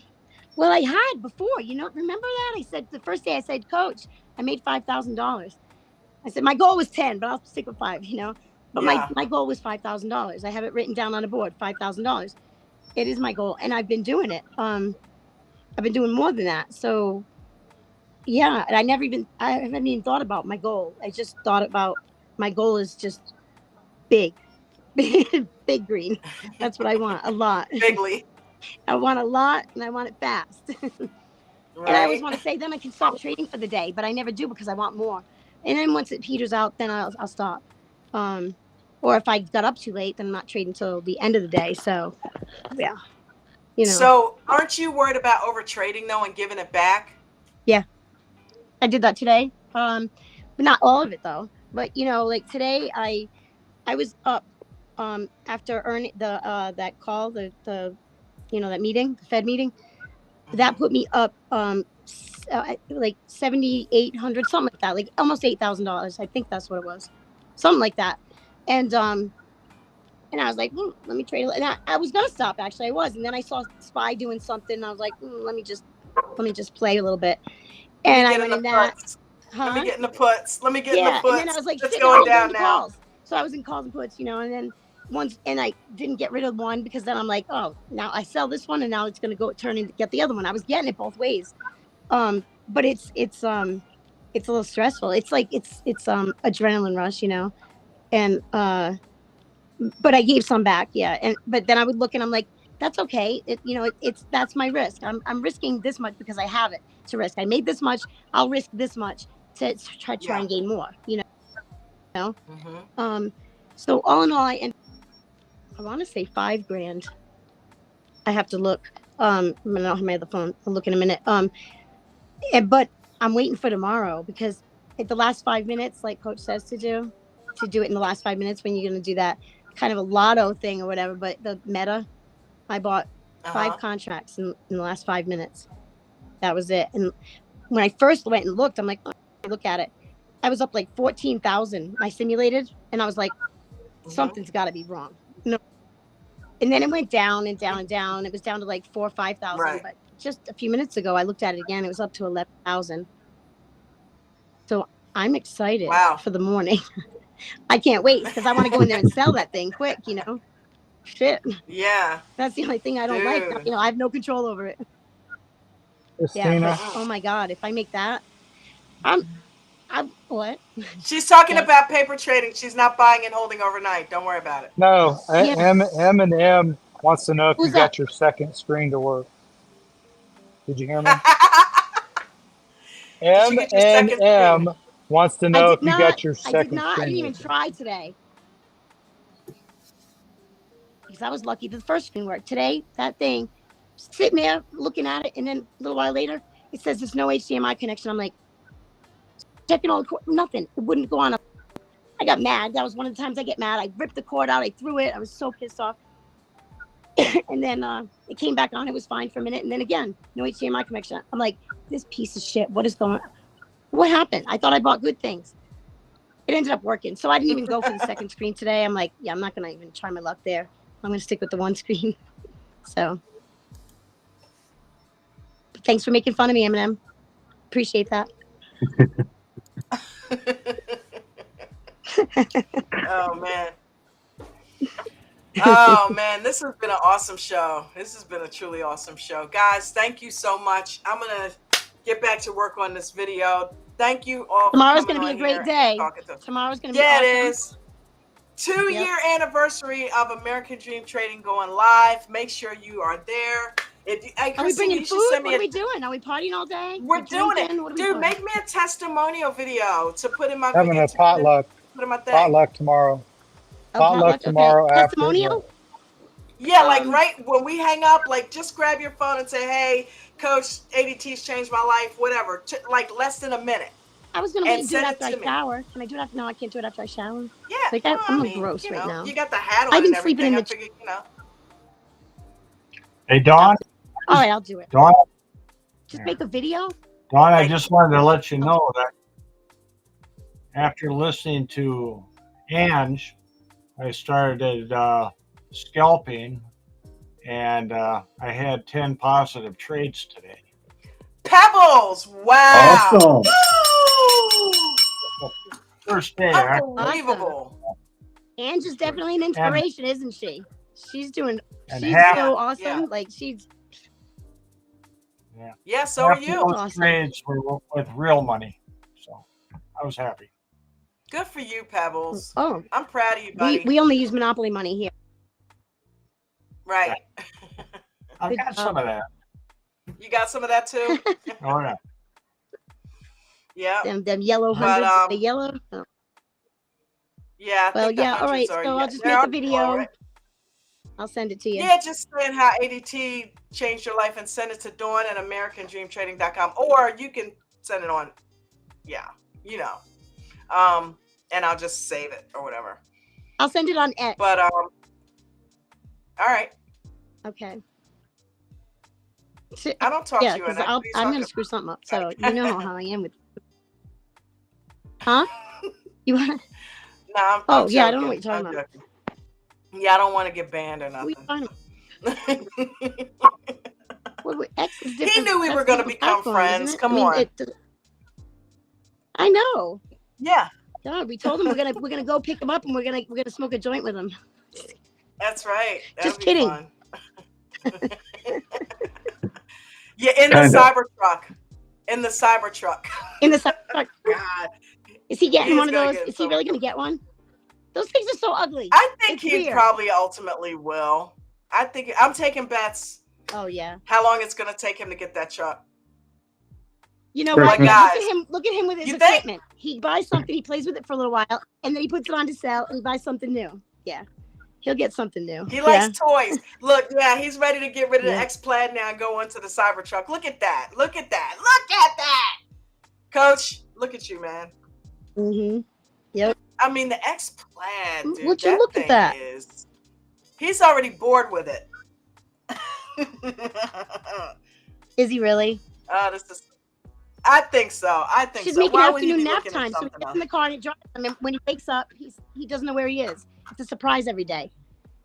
I had before, you know, remember that? I said the first day I said, Coach, I made $5,000. I said my goal was 10, but I'll stick with 5, you know. But my goal was $5,000. I have it written down on the board, $5,000. It is my goal, and I've been doing it. I've been doing more than that. So, yeah, and I haven't even thought about my goal. I just thought about my goal is just big, big green. That's what I want, a lot. Bigly. I want a lot, and I want it fast. And I always want to say, then I can stop trading for the day, but I never do because I want more. And then once it peters out, then I'll stop. Or if I got up too late, then I'm not trading until the end of the day. So, yeah. You know. So, aren't you worried about over trading though and giving it back? Yeah, I did that today. But not all of it though. But you know, like today, I was up after earning that call, the you know, that meeting, the Fed meeting. That put me up like $7,800, something like that, like almost $8,000. I think that's what it was, something like that. And I was like, let me trade. And I was gonna stop, actually. I was, and then I saw SPY doing something, and I was like, let me just play a little bit. And I went in that. Let me get in the puts. Let me get in the puts. And then I was like, it's going down now. Calls. So I was in calls and puts, you know, and then and I didn't get rid of one because then I'm like, oh, now I sell this one and now it's gonna go turn and get the other one. I was getting it both ways. But it's a little stressful. It's like it's adrenaline rush, you know. And but I gave some back, yeah. But then I would look and I'm like, that's okay. That's my risk. I'm risking this much because I have it to risk. I made this much. I'll risk this much to try and gain more. Mm-hmm. So all in all, I want to say $5,000. I have to look. I don't have my other phone. I'll look in a minute. But I'm waiting for tomorrow because at the last 5 minutes, like Coach says to do it in the last 5 minutes when you're going to do that kind of a lotto thing or whatever. But the Meta, I bought 5 contracts in the last 5 minutes. That was it. And when I first went and looked, I'm like, look at it. I was up like 14,000. I simulated, and I was like, something's got to be wrong. No. And then it went down and down and down. It was down to like 4,000 or 5,000. Right. But just a few minutes ago, I looked at it again. It was up to 11,000. So I'm excited for the morning. I can't wait because I want to go in there and sell that thing quick. Shit. Yeah. That's the only thing I don't like. I have no control over it. Christina. Yeah. But, oh my God! If I make that, what? She's talking about paper trading. She's not buying and holding overnight. Don't worry about it. No, M wants to know if Who's you got that? your second screen to work. Did you hear me? M wants to know if you got your second I did not. I screen didn't even working. try today. Because I was lucky the first screen worked. Today, that thing, sitting there looking at it, and then a little while later, it says there's no HDMI connection. I'm like, checking all the cord, nothing. It wouldn't go on. I got mad. That was one of the times I get mad. I ripped the cord out. I threw it. I was so pissed off. And then it came back on. It was fine for a minute. And then again, no HDMI connection. I'm like, this piece of shit. What is going on? What happened? I thought I bought good things. It ended up working. So I didn't even go for the second screen today. I'm like, yeah, I'm not going to even try my luck there. I'm going to stick with the one screen. So thanks for making fun of me, Eminem. Appreciate that. Oh man, this has been an awesome show. This has been a truly awesome show. Guys, thank you so much. I'm going to get back to work on this video. Thank you all. Tomorrow's going to be a great day. Tomorrow's going to be awesome. It is. 2-year anniversary of American Dream Trading going live. Make sure you are there. Are we bringing food? What are we doing? Are we partying all day? We're doing it. Dude, make me a testimonial video to put in my Having a potluck. Put in my thing. Potluck tomorrow. Oh, potluck tomorrow after. Testimonial? Yeah, like right when we hang up, like just grab your phone and say, hey, Coach, ADT's changed my life, whatever. Like less than a minute. I was going to do it after I shower. Can I do it after? No, I can't do it after I shower. Yeah. Like I'm gross right now. You got the hat on. I've been sleeping in the figured, Hey, Dawn. All right, I'll do it. Dawn. Just make a video. Dawn, I just wanted to let you know that after listening to Ange, I started scalping, and I had 10 positive trades today. Pebbles! Wow! Awesome. First day. Unbelievable. Ange is definitely an inspiration, isn't she? She's doing. She's so awesome. Yeah. Like she's. Yeah. So are you. Those trades were with real money, so I was happy. Good for you, Pebbles. Oh, I'm proud of you, buddy. We only use Monopoly money here. Right. I got some of that. You got some of that too? Oh yeah. Yeah. Them yellow hundreds. The yellow. Oh. Yeah. Well, yeah. All right. So I'll just make a video. Right. I'll send it to you. Yeah, just saying how ADT changed your life and send it to Dawn at AmericanDreamTrading.com, or you can send it on. Yeah, and I'll just save it or whatever. I'll send it on X. But all right. Okay. I don't talk to you. I'm gonna screw something up. So you know how I am with. Huh? You want? No. I'm yeah, I don't know what you're talking about. Yeah, I don't want to get banned or nothing. X is he knew we were going to become friends. Come on. I know. Yeah. God, we told him we're gonna go pick him up and we're gonna smoke a joint with him. That's right. Just kidding. Yeah, in the Cybertruck. In the Cybertruck. In the Cybertruck. God. Is he getting one of those? Is he really gonna get one? Those things are so ugly. I think It's he weird. probably ultimately will. I think I'm taking bets. Oh yeah. How long it's gonna take him to get that truck? You know Sure. what? Like, Yeah, guys, look at him with his you think? equipment. He buys something, he plays with it for a little while, and then he puts it on to sell, and he buys something new. Yeah, he'll get something new. He likes toys. Look, yeah, he's ready to get rid of the Yeah. X-Plaid now and go into the Cybertruck. Look at that. Look at that. Look at that. Coach, look at you, man. Mm-hmm. Yep. I mean, the X-Plaid, dude. Would you that look thing at that? is. He's already bored with it. Is he really? This is. I think so. I think She's so. making Why would he afternoon be nap looking at time, so he something gets else? in the car and he drives. I mean, when he wakes up, he doesn't know where he is. It's a surprise every day.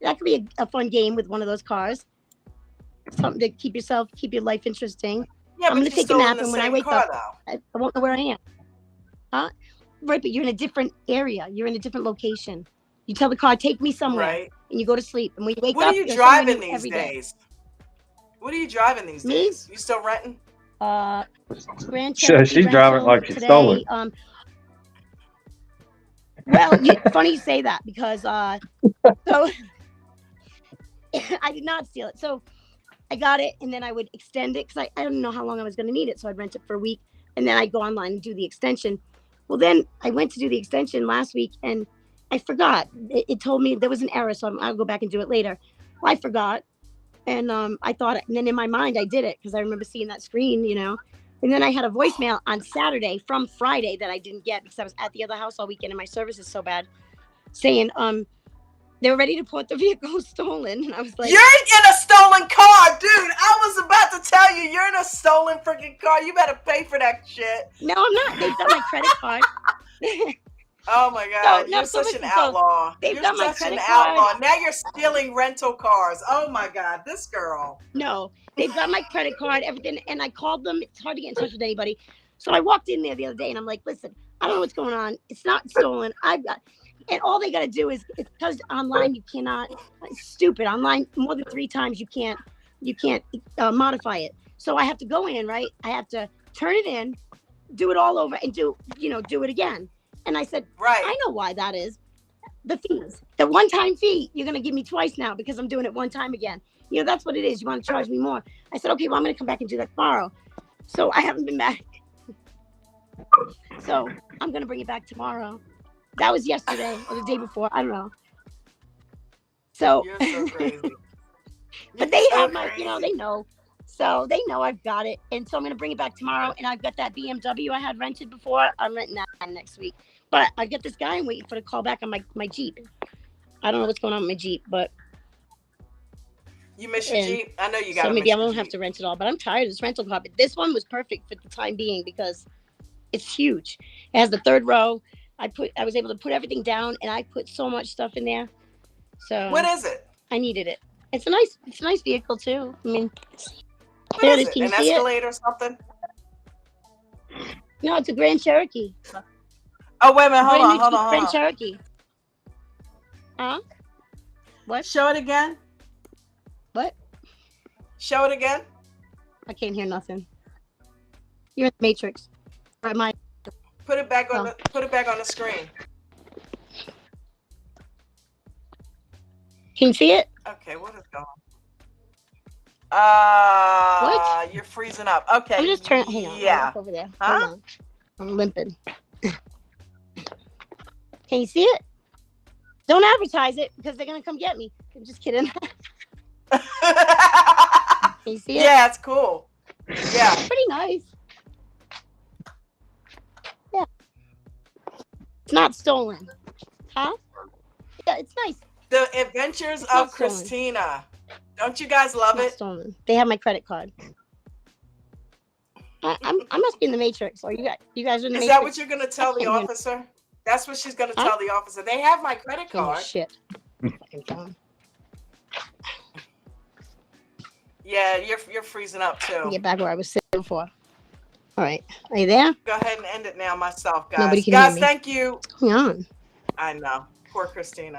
That could be a fun game with one of those cars. Something to keep your life interesting. Yeah, I'm but gonna you're take a still in nap, the and when I same wake car, up, though. I won't know where I am. Huh? Right, but you're in a different area. You're in a different location. You tell the car, take me somewhere, Right. and you go to sleep. And when you wake What up, are you you're somewhere driving new these every day. days? What are you driving these Me? days? You still renting? Grand She's Cherokee driving rental like she stole today. it. Well, funny you say that because so I did not steal it. So I got it, and then I would extend it because I don't know how long I was going to need it. So I'd rent it for a week, and then I'd go online and do the extension. Well, then I went to do the extension last week, and I forgot. It told me there was an error, so I'll go back and do it later. Well, I forgot, and I thought, and then in my mind I did it because I remember seeing that screen, you know. And then I had a voicemail on Saturday from Friday that I didn't get because I was at the other house all weekend and my service is so bad, saying they were ready to report the vehicle stolen, and I was like, You're in a stolen car, dude. I was about to tell you, you're in a stolen freaking car. You better pay for that shit. no, I'm not. They've got my credit card. Oh my God, No, you're so such an listen, so outlaw. they've You're got my such an credit outlaw. card. Now you're stealing rental cars. Oh my God, this girl. No, they've got my credit card, everything, and I called them. It's hard to get in touch with anybody. So I walked in there the other day, and I'm like, listen, I don't know what's going on. It's not stolen. I've got, and all they got to do is, it's because online you cannot. It's stupid. Online more than 3 times you can't modify it. So I have to go in, right? I have to turn it in, do it all over, and do it again. And I said, Right. I know why that is. The fees, the one-time fee, you're gonna give me twice now because I'm doing it one time again. You know, that's what it is. You want to charge me more? I said, okay, well, I'm gonna come back and do that tomorrow. So I haven't been back. So I'm gonna bring it back tomorrow. That was yesterday or the day before. I don't know. So, You're so crazy. but they have my, they know. So they know I've got it. And so I'm gonna bring it back tomorrow. And I've got that BMW I had rented before. I'm renting that next week. But I got this guy and waiting for the call back on my Jeep. I don't know what's going on with my Jeep, but You miss your Jeep? I know you got. So maybe I won't have to rent it all. But I'm tired of this rental car. But this one was perfect for the time being because it's huge. It has the 3rd row. I was able to put everything down, and I put so much stuff in there. So What is it? I needed it. It's a nice vehicle too. I mean, What is it? An Escalade or something? No, it's a Grand Cherokee. Oh, wait a minute. Hold on. Grand Cherokee. Huh? What? Show it again. What? Show it again. I can't hear nothing. You're in the Matrix. Or am I? Put it back on the screen. Can you see it? Okay, what is going on? What? You're freezing up. Okay. I'm just turning. Hang on. Yeah. Over there. Huh? Hold on. I'm limping. Can you see it? Don't advertise it because they're gonna come get me. I'm just kidding. Can you see it? Yeah, it's cool. Yeah. Pretty nice. Yeah. It's not stolen. Huh? Yeah, it's nice. The Adventures It's not of stolen. Christina. Don't you guys love Not it? stolen. They have my credit card. I must be in the Matrix. Or you guys are in the Is Matrix. that what you're gonna tell the can't hear. officer? That's what she's gonna Huh? tell the officer. They have my credit Oh, card. shit. Fucking phone. Yeah, you're freezing up too. Get back where I was sitting before. All right. Are you there? Go ahead and end it now myself, guys. Nobody can Guys, hear me. thank you. Hang on. I know. Poor Christina.